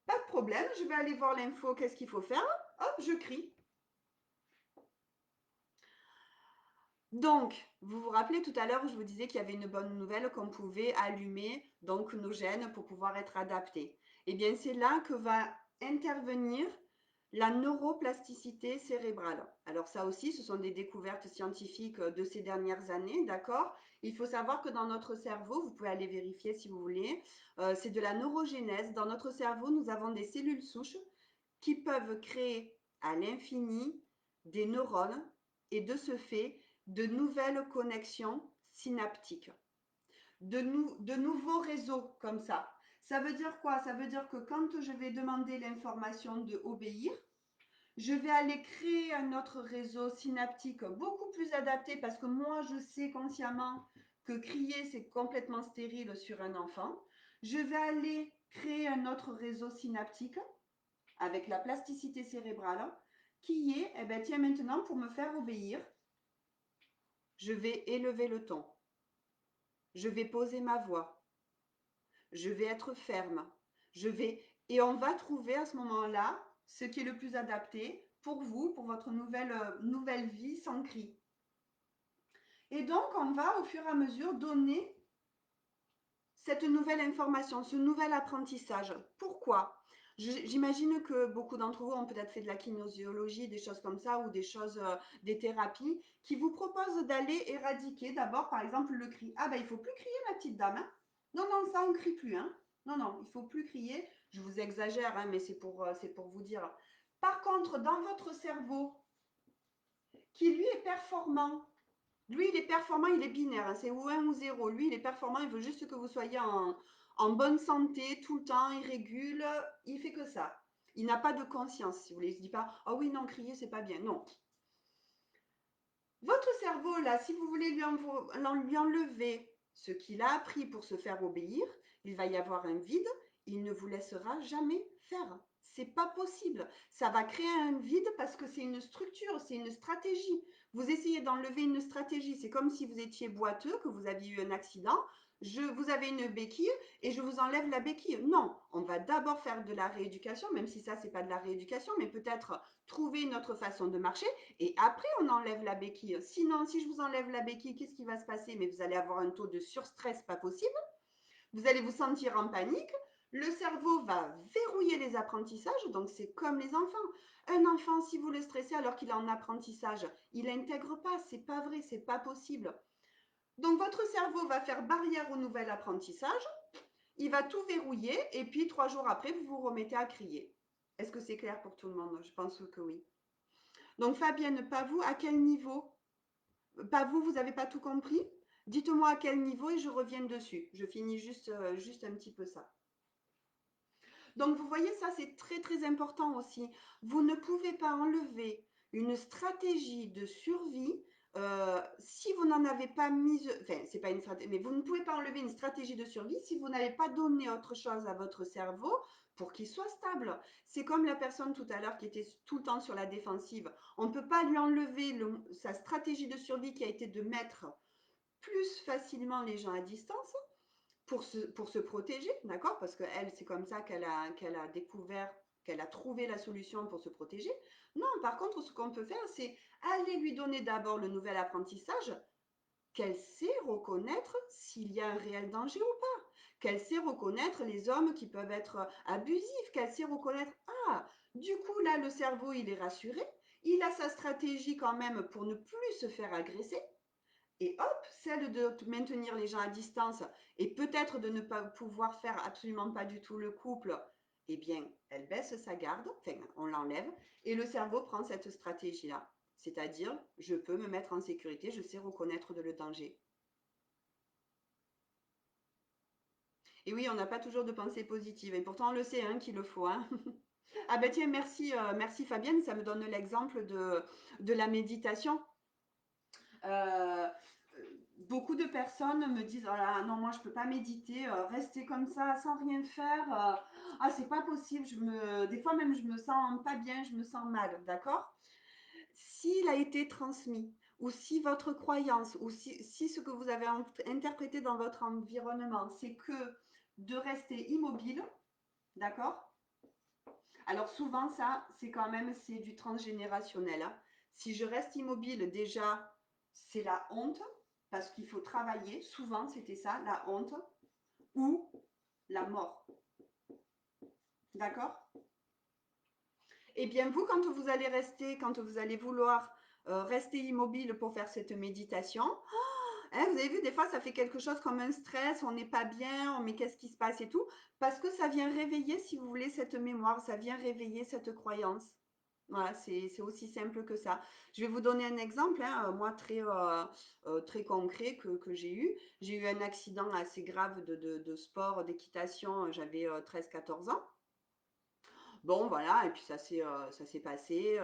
Pas de problème, je vais aller voir l'info, qu'est-ce qu'il faut faire? Hop, je crie. Donc, vous vous rappelez tout à l'heure, je vous disais qu'il y avait une bonne nouvelle qu'on pouvait allumer donc nos gènes pour pouvoir être adaptés. Eh bien, c'est là que va intervenir La neuroplasticité cérébrale. Alors ça aussi, ce sont des découvertes scientifiques de ces dernières années, d'accord? Il faut savoir que dans notre cerveau, vous pouvez aller vérifier si vous voulez, c'est de la neurogénèse. Dans notre cerveau, nous avons des cellules souches qui peuvent créer à l'infini des neurones et de ce fait, de nouvelles connexions synaptiques, de nouveaux réseaux comme ça. Ça veut dire quoi? Ça veut dire que quand je vais demander l'information de obéir, je vais aller créer un autre réseau synaptique beaucoup plus adapté parce que moi, je sais consciemment que crier, c'est complètement stérile sur un enfant. Je vais aller créer un autre réseau synaptique avec la plasticité cérébrale qui est, eh ben, tiens, maintenant, pour me faire obéir, je vais élever le ton, je vais poser ma voix, je vais être ferme, et on va trouver à ce moment-là ce qui est le plus adapté pour vous, pour votre nouvelle vie sans cri. Et donc, on va au fur et à mesure donner cette nouvelle information, ce nouvel apprentissage. Pourquoi? J'imagine que beaucoup d'entre vous ont peut-être fait de la kinésiologie, des choses comme ça, ou des choses, des thérapies, qui vous proposent d'aller éradiquer d'abord, par exemple, le cri. Ah ben, il ne faut plus crier, ma petite dame. Hein. Non, non, ça, on ne crie plus. Hein. Non, non, il ne faut plus crier. Je vous exagère, hein, mais c'est pour vous dire. Par contre, dans votre cerveau, qui lui est performant, lui, il est performant, il est binaire, hein, c'est ou 1 ou 0. Lui, il est performant, il veut juste que vous soyez en bonne santé tout le temps, il régule, il fait que ça. Il n'a pas de conscience, si vous voulez. Il ne se dit pas, ah oui, non, crier, c'est pas bien. Non. Votre cerveau, là, si vous voulez lui enlever ce qu'il a appris pour se faire obéir, il va y avoir un vide, il ne vous laissera jamais faire. C'est pas possible. Ça va créer un vide parce que c'est une structure, c'est une stratégie. Vous essayez d'enlever une stratégie. C'est comme si vous étiez boiteux, que vous aviez eu un accident. Vous avez une béquille et je vous enlève la béquille. Non, on va d'abord faire de la rééducation, même si ça, c'est pas de la rééducation, mais peut-être trouver une autre façon de marcher et après, on enlève la béquille. Sinon, si je vous enlève la béquille, qu'est-ce qui va se passer? Mais vous allez avoir un taux de surstress pas possible. Vous allez vous sentir en panique. Le cerveau va verrouiller les apprentissages. Donc, c'est comme les enfants. Un enfant, si vous le stressez alors qu'il est en apprentissage, il n'intègre pas. C'est pas vrai, c'est pas possible. Donc, votre cerveau va faire barrière au nouvel apprentissage. Il va tout verrouiller. Et puis, 3 jours après, vous vous remettez à crier. Est-ce que c'est clair pour tout le monde? Je pense que oui. Donc, Fabienne, pas vous, à quel niveau? Pas vous, vous n'avez pas tout compris? Dites-moi à quel niveau et je reviens dessus. Je finis juste un petit peu ça. Donc, vous voyez, ça, c'est très, très important aussi. Vous ne pouvez pas enlever une stratégie de survie si vous n'en avez pas mise, enfin, c'est pas une stratégie, mais vous ne pouvez pas enlever une stratégie de survie si vous n'avez pas donné autre chose à votre cerveau pour qu'il soit stable. C'est comme la personne tout à l'heure qui était tout le temps sur la défensive. On ne peut pas lui enlever sa stratégie de survie qui a été de mettre plus facilement les gens à distance pour se protéger, d'accord? Parce qu'elle, c'est comme ça qu'elle a découvert, qu'elle a trouvé la solution pour se protéger. Non, par contre, ce qu'on peut faire, c'est aller lui donner d'abord le nouvel apprentissage, qu'elle sait reconnaître s'il y a un réel danger ou pas, qu'elle sait reconnaître les hommes qui peuvent être abusifs, qu'elle sait reconnaître, ah, du coup, là, le cerveau, il est rassuré, il a sa stratégie quand même pour ne plus se faire agresser, et hop, celle de maintenir les gens à distance et peut-être de ne pas pouvoir faire absolument pas du tout le couple, eh bien, elle baisse sa garde, enfin, on l'enlève, et le cerveau prend cette stratégie-là. C'est-à-dire, je peux me mettre en sécurité, je sais reconnaître le danger. Et oui, on n'a pas toujours de pensée positive, et pourtant on le sait hein, qu'il le faut. Hein. Ah ben tiens, merci, merci Fabienne, ça me donne l'exemple de la méditation. Euh, Beaucoup de personnes me disent oh là, non moi je peux pas méditer, rester comme ça sans rien faire, ah c'est pas possible, des fois même je me sens pas bien, je me sens mal, d'accord? S'il a été transmis ou si votre croyance ou si ce que vous avez interprété dans votre environnement c'est que de rester immobile, d'accord? Alors souvent ça c'est quand même c'est du transgénérationnel. Hein. Si je reste immobile déjà c'est la honte parce qu'il faut travailler. Souvent c'était ça, la honte ou la mort. D'accord? Eh bien, vous, quand vous allez vouloir rester immobile pour faire cette méditation, hein, vous avez vu, des fois, ça fait quelque chose comme un stress, on n'est pas bien, mais qu'est-ce qui se passe et tout, parce que ça vient réveiller, si vous voulez, cette mémoire, ça vient réveiller cette croyance. Voilà, c'est aussi simple que ça. Je vais vous donner un exemple, hein, moi, très concret que j'ai eu. J'ai eu un accident assez grave de sport, d'équitation, j'avais 13-14 ans. Bon, voilà, et puis ça s'est passé.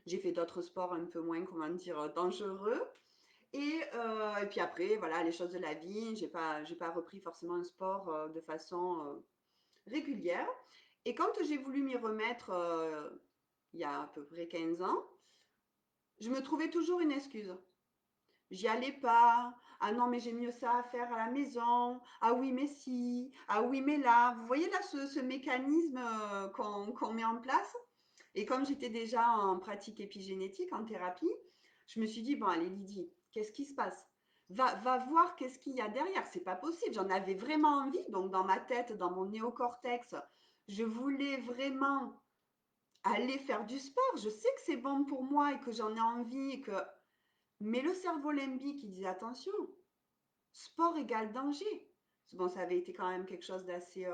J'ai fait d'autres sports un peu moins, comment dire, dangereux. Et puis après, voilà, les choses de la vie, j'ai pas repris forcément un sport de façon régulière. Et quand j'ai voulu m'y remettre il y a à peu près 15 ans, je me trouvais toujours une excuse. J'y allais pas. Ah non, mais j'ai mieux ça à faire à la maison. Ah oui, mais si. Ah oui, mais là. Vous voyez là ce mécanisme qu'on met en place? Et comme j'étais déjà en pratique épigénétique, en thérapie, je me suis dit, bon, allez, Lydie, qu'est-ce qui se passe? Va voir qu'est-ce qu'il y a derrière. C'est pas possible. J'en avais vraiment envie. Donc, dans ma tête, dans mon néocortex, je voulais vraiment aller faire du sport. Je sais que c'est bon pour moi et que j'en ai envie. Mais le cerveau limbique, il disait, attention, sport égale danger. Bon, ça avait été quand même quelque chose d'assez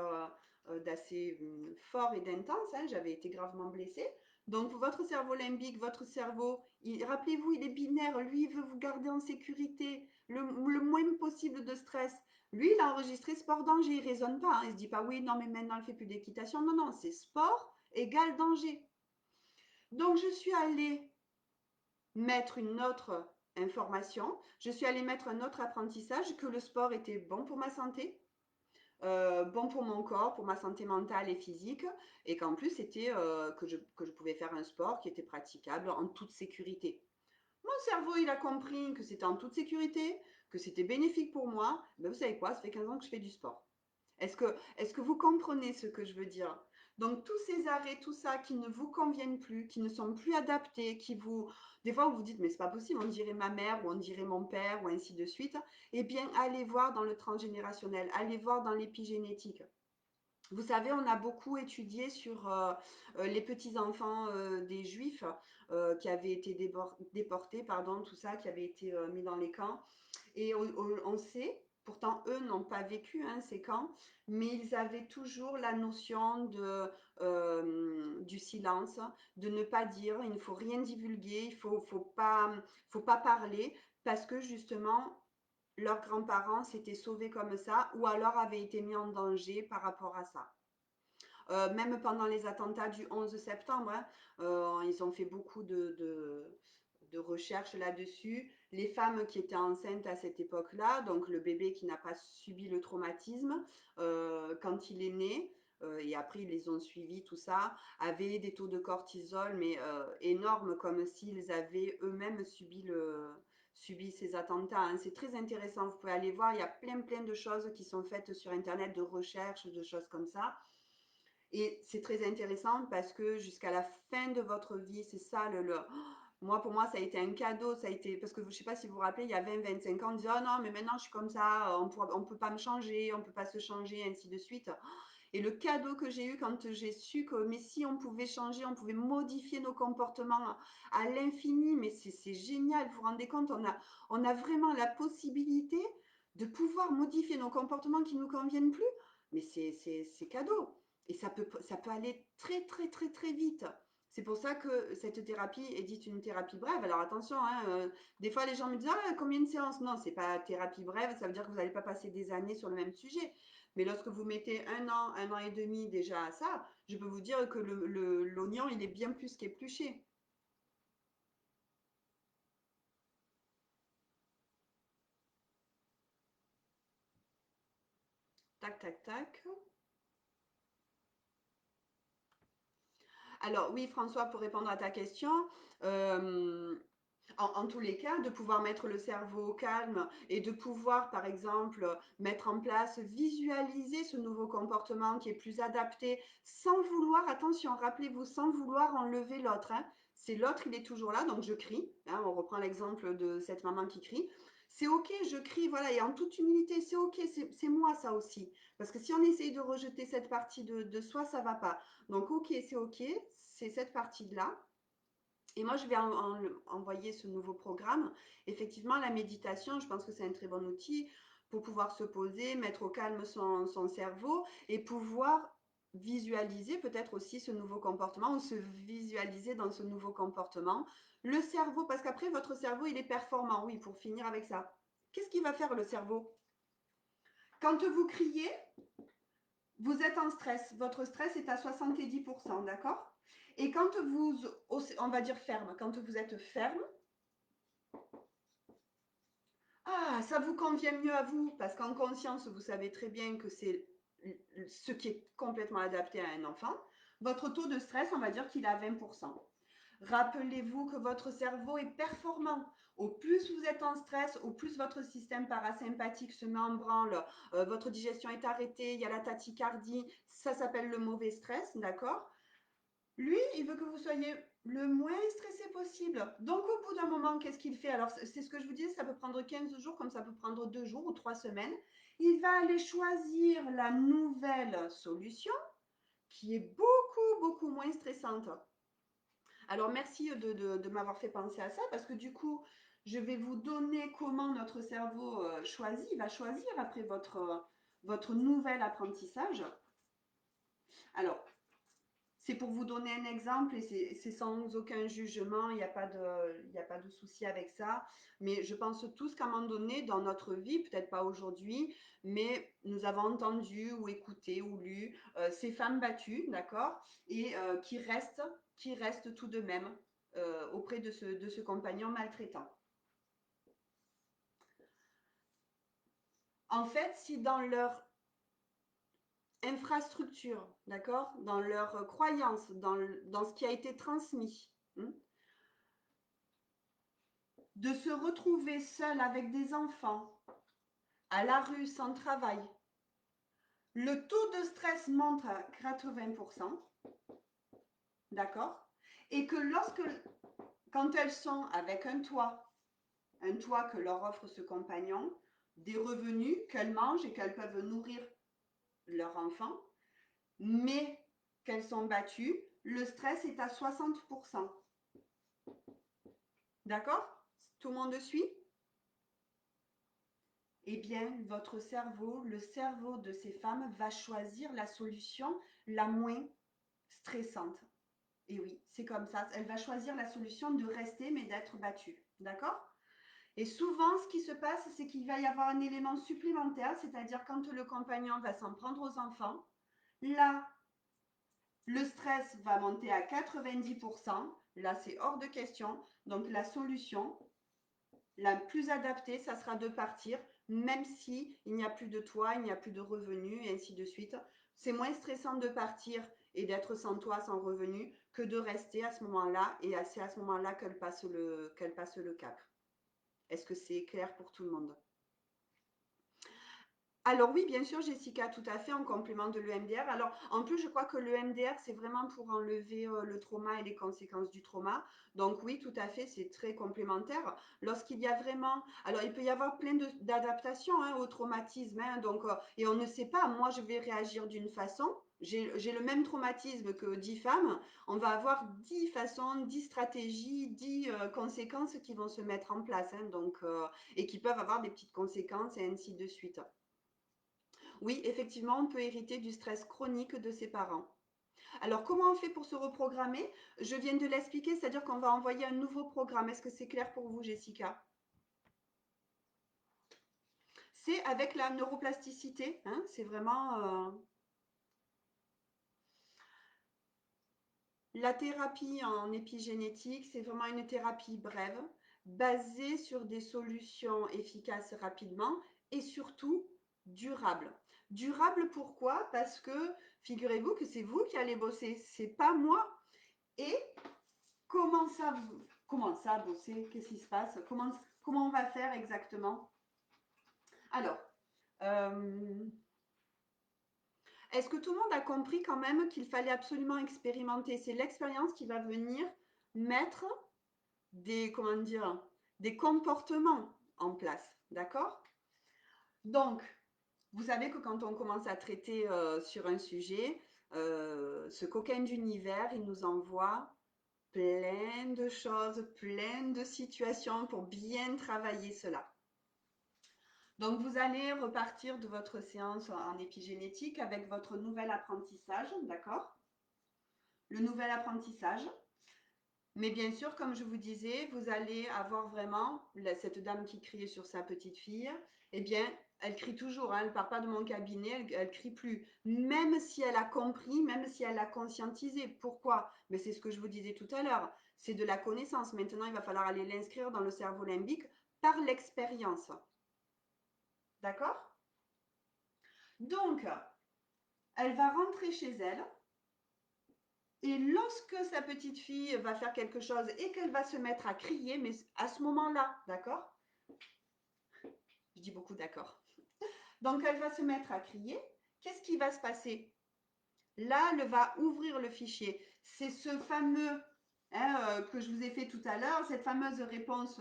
fort et d'intense, hein. J'avais été gravement blessée. Donc, votre cerveau limbique, votre cerveau, rappelez-vous, il est binaire. Lui, il veut vous garder en sécurité, le moins possible de stress. Lui, il a enregistré sport danger. Il ne raisonne pas, hein. Il ne se dit pas, oui, non, mais maintenant, elle ne fait plus d'équitation. Non, non, c'est sport égale danger. Donc, je suis allée mettre une autre information. Je suis allée mettre un autre apprentissage que le sport était bon pour ma santé, bon pour mon corps, pour ma santé mentale et physique, et qu'en plus c'était que je pouvais faire un sport qui était praticable en toute sécurité. Mon cerveau, il a compris que c'était en toute sécurité, que c'était bénéfique pour moi. Ben, vous savez quoi, ça fait 15 ans que je fais du sport. Est-ce que vous comprenez ce que je veux dire? Donc, tous ces arrêts, tout ça qui ne vous conviennent plus, qui ne sont plus adaptés, qui vous. Des fois, vous vous dites, mais c'est pas possible, on dirait ma mère ou on dirait mon père ou ainsi de suite. Eh bien, allez voir dans le transgénérationnel, allez voir dans l'épigénétique. Vous savez, on a beaucoup étudié sur les petits-enfants des juifs qui avaient été déportés, pardon, tout ça, qui avaient été mis dans les camps. Et on sait, pourtant eux n'ont pas vécu hein, ces camps, mais ils avaient toujours la notion du silence, de ne pas dire, il ne faut rien divulguer, faut pas parler, parce que justement, leurs grands-parents s'étaient sauvés comme ça, ou alors avaient été mis en danger par rapport à ça. Même pendant les attentats du 11 septembre, hein, ils ont fait beaucoup de recherches là-dessus. Les femmes qui étaient enceintes à cette époque-là, donc le bébé qui n'a pas subi le traumatisme, quand il est né, et après ils les ont suivis, tout ça, avaient des taux de cortisol, mais énormes, comme s'ils avaient eux-mêmes subi ces attentats, hein. C'est très intéressant, vous pouvez aller voir, il y a plein de choses qui sont faites sur Internet, de recherches, de choses comme ça. Et c'est très intéressant parce que jusqu'à la fin de votre vie, c'est ça moi, pour moi, ça a été un cadeau. Ça a été parce que je ne sais pas si vous vous rappelez, il y a 20-25 ans, on disait oh non, mais maintenant je suis comme ça, on peut pas me changer, on peut pas se changer, ainsi de suite. Et le cadeau que j'ai eu quand j'ai su que mais si on pouvait changer, on pouvait modifier nos comportements à l'infini, mais c'est génial. Vous vous rendez compte, on a vraiment la possibilité de pouvoir modifier nos comportements qui nous conviennent plus. Mais c'est cadeau. Et ça peut aller très vite. C'est pour ça que cette thérapie est dite une thérapie brève. Alors attention, hein, des fois les gens me disent ah, combien de séances? Non, c'est pas thérapie brève, ça veut dire que vous n'allez pas passer des années sur le même sujet. Mais lorsque vous mettez un an et demi déjà à ça, je peux vous dire que l'oignon, il est bien plus qu'épluché. Tac, tac, tac. Alors oui, François, pour répondre à ta question, euh, en tous les cas, de pouvoir mettre le cerveau au calme et de pouvoir, par exemple, mettre en place, visualiser ce nouveau comportement qui est plus adapté, sans vouloir, attention, rappelez-vous, sans vouloir enlever l'autre, hein. C'est l'autre, il est toujours là, donc je crie, hein, on reprend l'exemple de cette maman qui crie. C'est ok, je crie, voilà, et en toute humilité, c'est ok, c'est moi ça aussi. Parce que si on essaye de rejeter cette partie de soi, ça va pas. Donc ok, c'est ok, c'est cette partie-là. Et moi, je vais envoyer ce nouveau programme. Effectivement, la méditation, je pense que c'est un très bon outil pour pouvoir se poser, mettre au calme son cerveau et pouvoir visualiser peut-être aussi ce nouveau comportement ou se visualiser dans ce nouveau comportement. Le cerveau, parce qu'après, votre cerveau, il est performant, oui, pour finir avec ça. Qu'est-ce qu'il va faire le cerveau? Quand vous criez, vous êtes en stress. Votre stress est à 70%, d'accord? Et quand vous, on va dire ferme, quand vous êtes ferme, ah, ça vous convient mieux à vous, parce qu'en conscience, vous savez très bien que c'est ce qui est complètement adapté à un enfant. Votre taux de stress, on va dire qu'il est à 20%. Rappelez-vous que votre cerveau est performant. Au plus vous êtes en stress, au plus votre système parasympathique se met en branle, votre digestion est arrêtée, il y a la tachycardie, ça s'appelle le mauvais stress, d'accord? Lui, il veut que vous soyez le moins stressé possible. Donc, au bout d'un moment, qu'est-ce qu'il fait? Alors, c'est ce que je vous dis, ça peut prendre 15 jours, comme ça peut prendre 2 jours ou 3 semaines. Il va aller choisir la nouvelle solution qui est beaucoup, beaucoup moins stressante. Alors, merci de m'avoir fait penser à ça parce que du coup, je vais vous donner comment notre cerveau choisit. Il va choisir après votre nouvel apprentissage. Alors, c'est pour vous donner un exemple et c'est sans aucun jugement, il n'y a pas de souci avec ça. Mais je pense tous qu'à un moment donné dans notre vie, peut-être pas aujourd'hui, mais nous avons entendu ou écouté ou lu ces femmes battues, d'accord, et qui restent tout de même auprès de ce compagnon maltraitant. En fait, si dans leur infrastructure, d'accord, dans leur croyance, dans ce qui a été transmis, de se retrouver seul avec des enfants, à la rue, sans travail, le taux de stress monte à 80%, d'accord? Et que quand elles sont avec un toit que leur offre ce compagnon, des revenus qu'elles mangent et qu'elles peuvent nourrir leur enfant, mais qu'elles sont battues, le stress est à 60%. D'accord? Tout le monde suit? Eh bien, votre cerveau, le cerveau de ces femmes va choisir la solution la moins stressante. Et oui, c'est comme ça. Elle va choisir la solution de rester, mais d'être battue. D'accord? Et souvent, ce qui se passe, c'est qu'il va y avoir un élément supplémentaire, c'est-à-dire quand le compagnon va s'en prendre aux enfants, là, le stress va monter à 90%. Là, c'est hors de question. Donc, la solution, la plus adaptée, ça sera de partir, même si il n'y a plus de toit, il n'y a plus de revenus, et ainsi de suite. C'est moins stressant de partir et d'être sans toit, sans revenu, que de rester à ce moment-là, et c'est à ce moment-là qu'elle passe le cap. Est-ce que c'est clair pour tout le monde? Alors oui, bien sûr, Jessica, tout à fait, en complément de l'EMDR. Alors, en plus, je crois que l'EMDR, c'est vraiment pour enlever le trauma et les conséquences du trauma. Donc oui, tout à fait, c'est très complémentaire. Lorsqu'il y a vraiment... Alors, il peut y avoir plein d'adaptations au traumatisme. Donc, et on ne sait pas, moi, je vais réagir d'une façon. J'ai le même traumatisme que 10 femmes. On va avoir 10 façons, 10 stratégies, 10 conséquences qui vont se mettre en place. Donc, et qui peuvent avoir des petites conséquences et ainsi de suite. Oui, effectivement, on peut hériter du stress chronique de ses parents. Alors, comment on fait pour se reprogrammer? Je viens de l'expliquer, c'est-à-dire qu'on va envoyer un nouveau programme. Est-ce que c'est clair pour vous, Jessica? C'est avec la neuroplasticité, c'est vraiment la thérapie en épigénétique, c'est vraiment une thérapie brève, basée sur des solutions efficaces rapidement et surtout durables. Durable pourquoi? Parce que figurez-vous que c'est vous qui allez bosser, c'est pas moi. Et comment ça bosser? Qu'est-ce qui se passe? Comment on va faire exactement? Alors, est-ce que tout le monde a compris quand même qu'il fallait absolument expérimenter? C'est l'expérience qui va venir mettre comment dire, des comportements en place, d'accord? Donc, vous savez que quand on commence à traiter sur un sujet, Ce coquin d'univers, il nous envoie plein de choses, plein de situations pour bien travailler cela. Donc, vous allez repartir de votre séance en épigénétique avec votre nouvel apprentissage, d'accord? Le nouvel apprentissage. Mais bien sûr, comme je vous disais, vous allez avoir vraiment cette dame qui criait sur sa petite fille. Eh bien, elle crie toujours, hein, elle ne part pas de mon cabinet, elle crie plus. Même si elle a compris, même si elle a conscientisé. Pourquoi? Mais c'est ce que je vous disais tout à l'heure. C'est de la connaissance. Maintenant, il va falloir aller l'inscrire dans le cerveau limbique par l'expérience. D'accord? Donc, elle va rentrer chez elle. Et lorsque sa petite fille va faire quelque chose et qu'elle va se mettre à crier, mais à ce moment-là, d'accord? Je dis beaucoup d'accord. Donc, elle va se mettre à crier. Qu'est-ce qui va se passer? Là, elle va ouvrir le fichier. C'est ce fameux que je vous ai fait tout à l'heure, cette fameuse réponse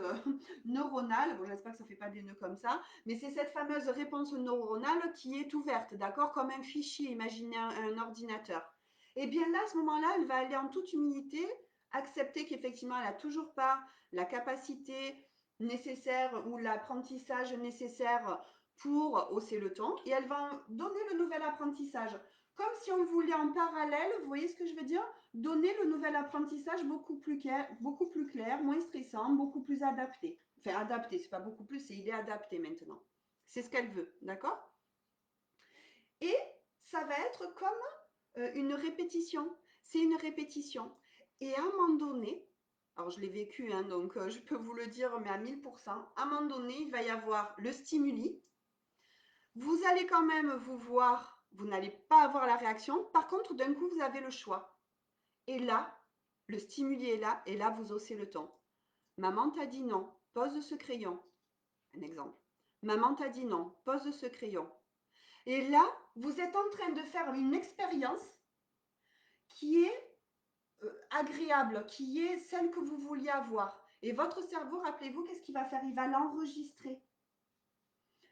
neuronale. Bon, j'espère que ça ne fait pas des nœuds comme ça, mais c'est cette fameuse réponse neuronale qui est ouverte, d'accord? Comme un fichier, imaginez un ordinateur. Et bien là, à ce moment-là, elle va aller en toute humilité accepter qu'effectivement, elle n'a toujours pas la capacité nécessaire ou l'apprentissage nécessaire pour hausser le ton, et elle va donner le nouvel apprentissage. Comme si on voulait en parallèle, vous voyez ce que je veux dire? Donner le nouvel apprentissage beaucoup plus clair, moins stressant, beaucoup plus adapté. Enfin, adapté, c'est pas beaucoup plus, c'est il est adapté maintenant. C'est ce qu'elle veut, d'accord? Et ça va être comme une répétition. C'est une répétition. Et à un moment donné, alors je l'ai vécu, hein, donc je peux vous le dire, mais à 1000%, à un moment donné, il va y avoir le stimuli. Vous allez quand même vous voir, vous n'allez pas avoir la réaction. Par contre, d'un coup, vous avez le choix. Et là, le stimuli est là, et là, vous haussez le ton. Maman t'a dit non, pose ce crayon. Un exemple. Maman t'a dit non, pose ce crayon. Et là, vous êtes en train de faire une expérience qui est agréable, qui est celle que vous vouliez avoir. Et votre cerveau, rappelez-vous, qu'est-ce qu'il va faire? Il va l'enregistrer.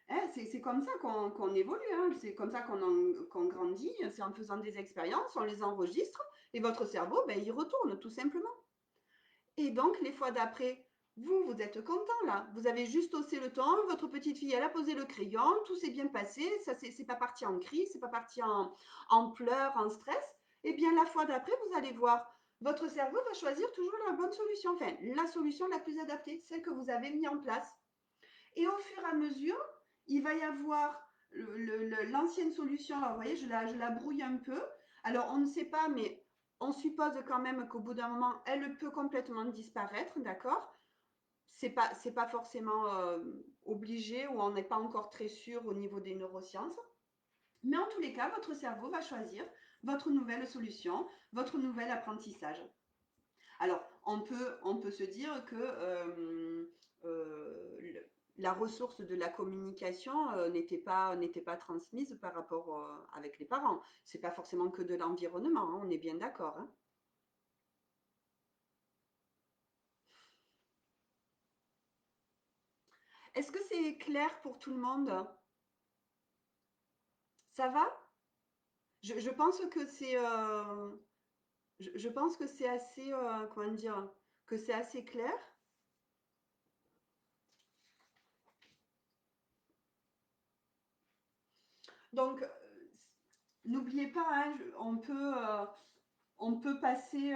Hein, c'est comme ça qu'on évolue, hein. C'est comme ça qu'on grandit, c'est en faisant des expériences, on les enregistre, et votre cerveau, ben, il retourne tout simplement. Et donc, les fois d'après, vous êtes content là. Vous avez juste haussé le ton, votre petite fille, elle a posé le crayon, tout s'est bien passé, ça c'est pas parti en cri, c'est pas parti en pleurs, en stress. Et bien, la fois d'après, vous allez voir, votre cerveau va choisir toujours la bonne solution, enfin, la solution la plus adaptée, celle que vous avez mis en place. Et au fur et à mesure, il va y avoir l'ancienne solution. Alors, vous voyez, je la brouille un peu. Alors, on ne sait pas, mais on suppose quand même qu'au bout d'un moment, elle peut complètement disparaître, d'accord? C'est pas forcément obligé ou on n'est pas encore très sûr au niveau des neurosciences. Mais en tous les cas, votre cerveau va choisir votre nouvelle solution, votre nouvel apprentissage. Alors, on peut se dire que la ressource de la communication n'était pas transmise par rapport avec les parents. C'est pas forcément que de l'environnement, hein, on est bien d'accord, hein. Est-ce que c'est clair pour tout le monde? Ça va? Je pense que c'est je pense que c'est assez comment dire que c'est assez clair. Donc n'oubliez pas, hein, on peut passer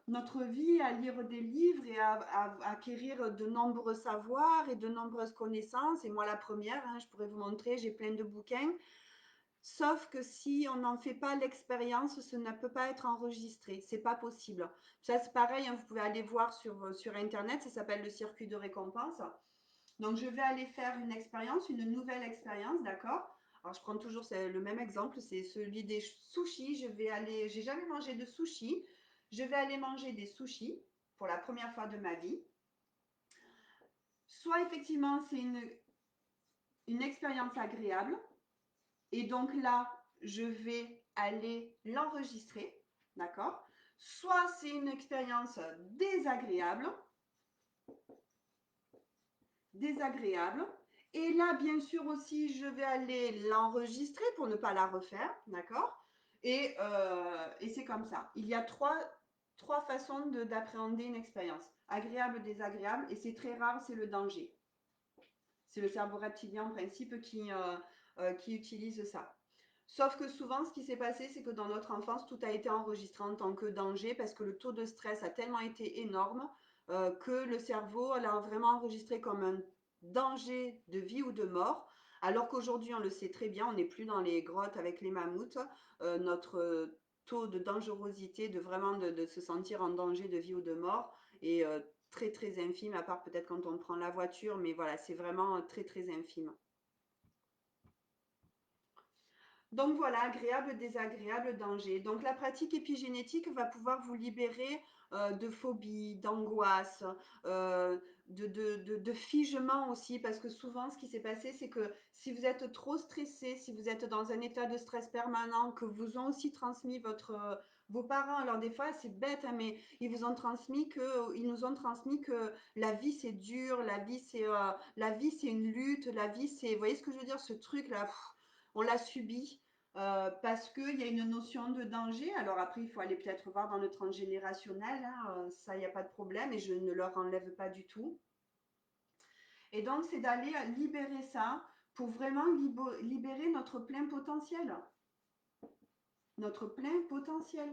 notre vie à lire des livres et à acquérir de nombreux savoirs et de nombreuses connaissances. Et moi, la première, hein, je pourrais vous montrer, j'ai plein de bouquins. Sauf que si on n'en fait pas l'expérience, ça ne peut pas être enregistré. C'est pas possible. Ça, c'est pareil, hein, vous pouvez aller voir sur Internet, ça s'appelle le circuit de récompense. Donc, je vais aller faire une expérience, une nouvelle expérience, d'accord? Alors, je prends toujours le même exemple, c'est celui des sushis. J'ai jamais mangé de sushis. Je vais aller manger des sushis pour la première fois de ma vie. Soit effectivement, c'est une expérience agréable. Et donc là, je vais aller l'enregistrer, d'accord? Soit c'est une expérience désagréable, désagréable. Et là, bien sûr aussi, je vais aller l'enregistrer pour ne pas la refaire, d'accord? Et c'est comme ça. Il y a trois façons d'appréhender une expérience. Agréable, désagréable, et c'est très rare, c'est le danger. C'est le cerveau reptilien en principe qui utilise ça. Sauf que souvent, ce qui s'est passé, c'est que dans notre enfance, tout a été enregistré en tant que danger parce que le taux de stress a tellement été énorme que le cerveau l'a vraiment enregistré comme un danger de vie ou de mort. Alors qu'aujourd'hui, on le sait très bien, on n'est plus dans les grottes avec les mammouths. Notre taux de dangerosité, de se sentir en danger de vie ou de mort, est très très infime, à part peut-être quand on prend la voiture, mais voilà, c'est vraiment très très infime. Donc voilà, agréable, désagréable, danger. Donc la pratique épigénétique va pouvoir vous libérer de phobie, d'angoisse, euh, de figement aussi, parce que souvent ce qui s'est passé, c'est que si vous êtes trop stressé, si vous êtes dans un état de stress permanent, que vous ont aussi transmis vos parents, alors des fois c'est bête, hein, mais ils nous ont transmis que la vie c'est dur, la vie c'est une lutte, la vie c'est, vous voyez ce que je veux dire, ce truc là, on l'a subi parce qu'il y a une notion de danger. Alors après, il faut aller peut-être voir dans le transgénérationnel, hein, ça, il n'y a pas de problème et je ne leur enlève pas du tout. Et donc, c'est d'aller libérer ça pour vraiment libérer notre plein potentiel. Notre plein potentiel.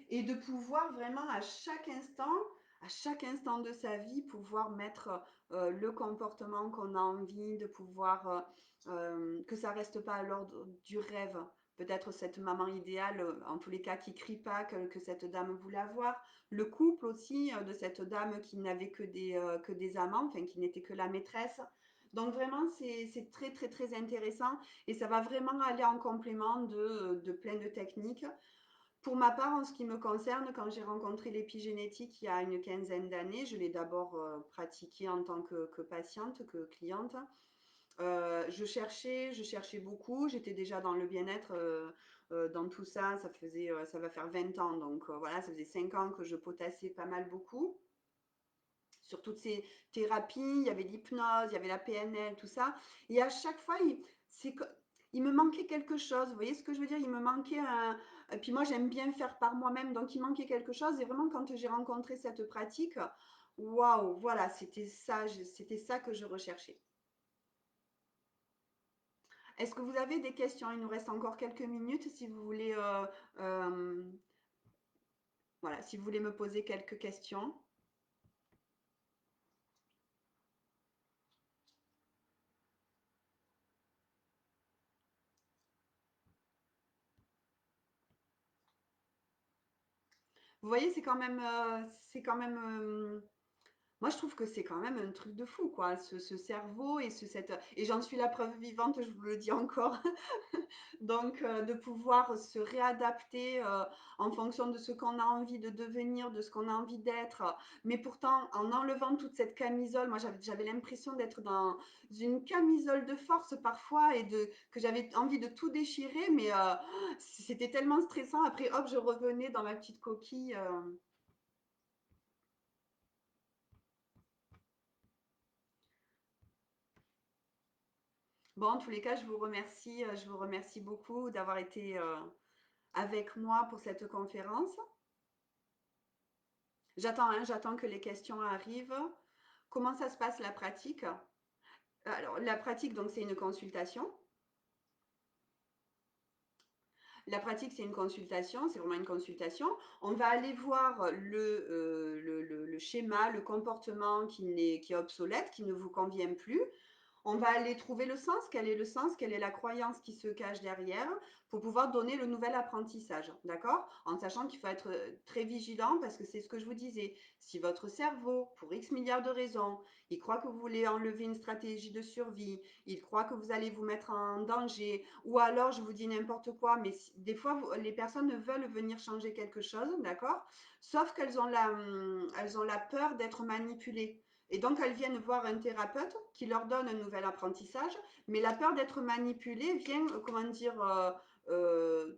Et de pouvoir vraiment à chaque instant de sa vie, pouvoir mettre le comportement qu'on a envie, de pouvoir que ça reste pas à l'ordre du rêve. Peut-être cette maman idéale, en tous les cas, qui crie pas que cette dame voulait avoir. Le couple aussi de cette dame qui n'avait que des amants, enfin qui n'était que la maîtresse. Donc vraiment, c'est très très très intéressant et ça va vraiment aller en complément de plein de techniques. Pour ma part, en ce qui me concerne, quand j'ai rencontré l'épigénétique il y a une quinzaine d'années, je l'ai d'abord pratiqué en tant que patiente, que cliente. Je cherchais beaucoup. J'étais déjà dans le bien-être, dans tout ça. Ça va faire 20 ans. Donc voilà, ça faisait 5 ans que je potassais pas mal beaucoup. Sur toutes ces thérapies, il y avait l'hypnose, il y avait la PNL, tout ça. Et à chaque fois, il me manquait quelque chose. Vous voyez ce que je veux dire? Il me manquait un. Et puis moi, j'aime bien faire par moi-même, donc il manquait quelque chose. Et vraiment, quand j'ai rencontré cette pratique, waouh, voilà, c'était ça que je recherchais. Est-ce que vous avez des questions? Il nous reste encore quelques minutes si vous voulez, euh, voilà, si vous voulez me poser quelques questions. Vous voyez, c'est quand même moi, je trouve que c'est quand même un truc de fou, quoi, ce cerveau et j'en suis la preuve vivante, je vous le dis encore. Donc, de pouvoir se réadapter en fonction de ce qu'on a envie de devenir, de ce qu'on a envie d'être, mais pourtant en enlevant toute cette camisole, moi j'avais l'impression d'être dans une camisole de force parfois que j'avais envie de tout déchirer, mais c'était tellement stressant. Après, hop, je revenais dans ma petite coquille. Bon, en tous les cas, je vous remercie beaucoup d'avoir été avec moi pour cette conférence. J'attends que les questions arrivent. Comment ça se passe la pratique? Alors, la pratique, donc, c'est une consultation. La pratique, c'est une consultation, c'est vraiment une consultation. On va aller voir le schéma, le comportement qui est obsolète, qui ne vous convient plus. On va aller trouver le sens. Quel est le sens? Quelle est la croyance qui se cache derrière pour pouvoir donner le nouvel apprentissage? D'accord? En sachant qu'il faut être très vigilant parce que c'est ce que je vous disais. Si votre cerveau, pour X milliards de raisons, il croit que vous voulez enlever une stratégie de survie, il croit que vous allez vous mettre en danger, ou alors je vous dis n'importe quoi, mais des fois, les personnes veulent venir changer quelque chose, d'accord? Sauf elles ont la peur d'être manipulées. Et donc, elles viennent voir un thérapeute qui leur donne un nouvel apprentissage, mais la peur d'être manipulée vient, comment dire, euh,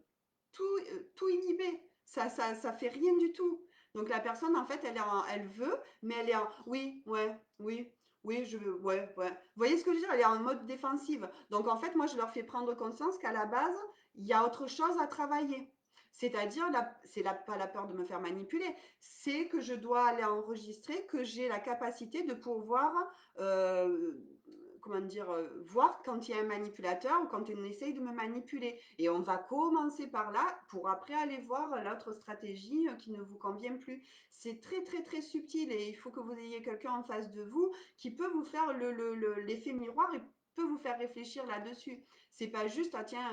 tout inhiber. Ça fait rien du tout. Donc, la personne, en fait, elle veut, mais elle est en oui, ouais, oui. Oui, ouais, ouais. Vous voyez ce que je veux dire? Elle est en mode défensive. Donc en fait, moi, je leur fais prendre conscience qu'à la base, il y a autre chose à travailler. C'est-à-dire, pas la peur de me faire manipuler, c'est que je dois aller enregistrer, que j'ai la capacité de pouvoir, euh, comment dire, voir quand il y a un manipulateur ou quand on essaye de me manipuler. Et on va commencer par là pour après aller voir l'autre stratégie qui ne vous convient plus. C'est très très très subtil et il faut que vous ayez quelqu'un en face de vous qui peut vous faire l'effet miroir et peut vous faire réfléchir là-dessus. C'est pas juste, ah tiens,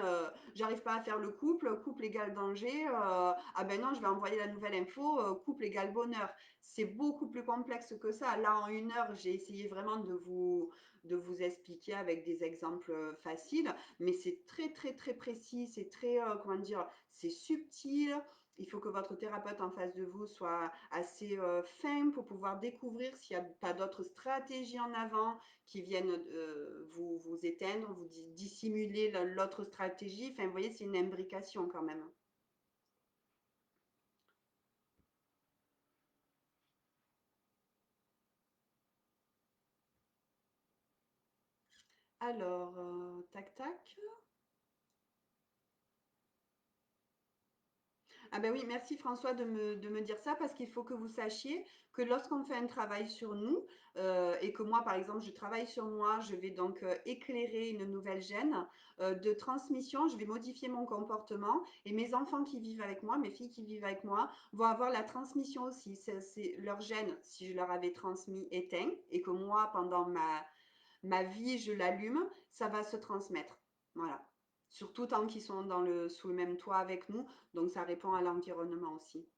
j'arrive pas à faire le couple, couple égale danger, ah ben non, je vais envoyer la nouvelle info, couple égale bonheur. C'est beaucoup plus complexe que ça. Là, en 1 heure, j'ai essayé vraiment de vous expliquer avec des exemples faciles, mais c'est très très très précis, c'est très, comment dire, c'est subtil. Il faut que votre thérapeute en face de vous soit assez fin pour pouvoir découvrir s'il n'y a pas d'autres stratégies en avant qui viennent vous éteindre, vous dissimuler l'autre stratégie. Enfin, vous voyez, c'est une imbrication quand même. Alors, tac tac. Ah ben oui, merci François de me dire ça parce qu'il faut que vous sachiez que lorsqu'on fait un travail sur nous et que moi par exemple je travaille sur moi, je vais donc éclairer une nouvelle gène de transmission, je vais modifier mon comportement et mes enfants qui vivent avec moi, mes filles qui vivent avec moi vont avoir la transmission aussi. C'est leur gène, si je leur avais transmis éteint et que moi pendant ma vie je l'allume, ça va se transmettre. Voilà. Surtout tant qu'ils sont sous le même toit avec nous, donc ça répond à l'environnement aussi.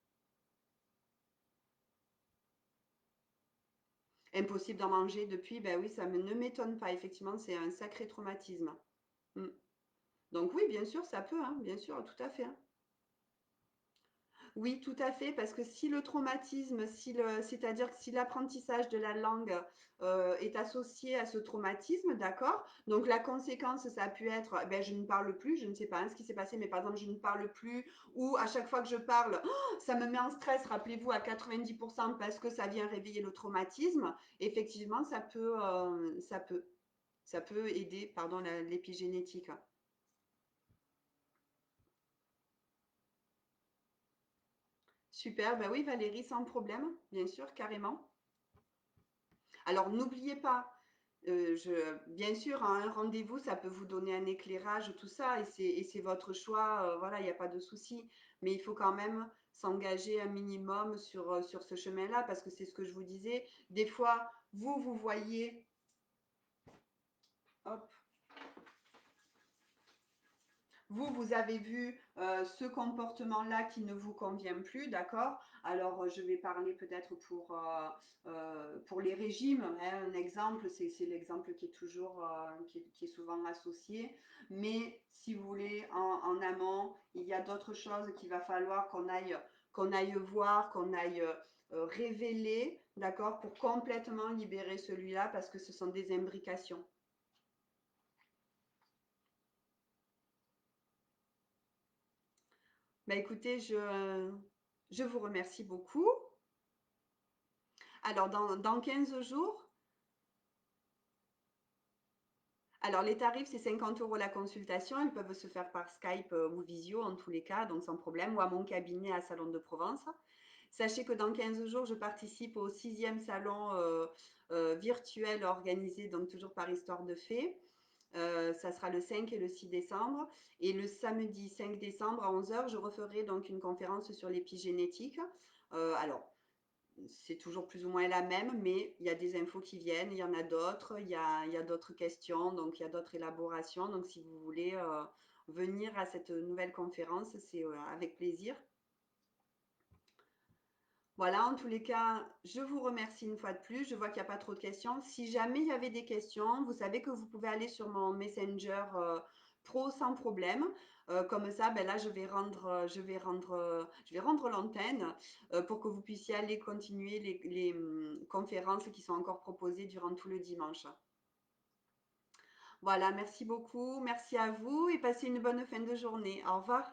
Impossible d'en manger depuis, ben oui, ne m'étonne pas, effectivement, c'est un sacré traumatisme. Mm. Donc oui, bien sûr, ça peut, hein, bien sûr, tout à fait, hein. Oui, tout à fait, parce que si le traumatisme, c'est-à-dire que si l'apprentissage de la langue est associé à ce traumatisme, d'accord? Donc la conséquence, ça a pu être, eh ben, je ne parle plus, je ne sais pas hein, ce qui s'est passé, mais par exemple, je ne parle plus, ou à chaque fois que je parle, oh, ça me met en stress, rappelez-vous, à 90% parce que ça vient réveiller le traumatisme. Effectivement, ça peut aider, pardon, l'épigénétique. Super, ben oui, Valérie, sans problème, bien sûr, carrément. Alors n'oubliez pas, bien sûr, hein, un rendez-vous, ça peut vous donner un éclairage, tout ça, et c'est votre choix, voilà, il n'y a pas de souci. Mais il faut quand même s'engager un minimum sur ce chemin-là, parce que c'est ce que je vous disais. Des fois, vous voyez, hop, vous avez vu ce comportement-là qui ne vous convient plus, d'accord? Alors, je vais parler peut-être pour les régimes, hein. Un exemple, c'est l'exemple qui est toujours, qui est souvent associé. Mais si vous voulez, en amont, il y a d'autres choses qu'il va falloir qu'on aille voir, qu'on aille révéler, d'accord? Pour complètement libérer celui-là, parce que ce sont des imbrications. Bah écoutez, je vous remercie beaucoup. Alors, dans 15 jours, alors les tarifs, c'est 50 € la consultation. Ils peuvent se faire par Skype ou visio en tous les cas, donc sans problème, ou à mon cabinet à Salon de Provence. Sachez que dans 15 jours, je participe au 6e salon virtuel organisé, donc toujours par Histoire de Fées. Ça sera le 5 et le 6 décembre. Et le samedi 5 décembre à 11 heures, je referai donc une conférence sur l'épigénétique. Alors, c'est toujours plus ou moins la même, mais il y a des infos qui viennent, il y en a d'autres, il y a d'autres questions, donc il y a d'autres élaborations. Donc si vous voulez venir à cette nouvelle conférence, c'est avec plaisir. Voilà, en tous les cas, je vous remercie une fois de plus. Je vois qu'il n'y a pas trop de questions. Si jamais il y avait des questions, vous savez que vous pouvez aller sur mon Messenger pro sans problème. Comme ça, ben là, je vais rendre l'antenne pour que vous puissiez aller continuer les conférences qui sont encore proposées durant tout le dimanche. Voilà, merci beaucoup. Merci à vous et passez une bonne fin de journée. Au revoir.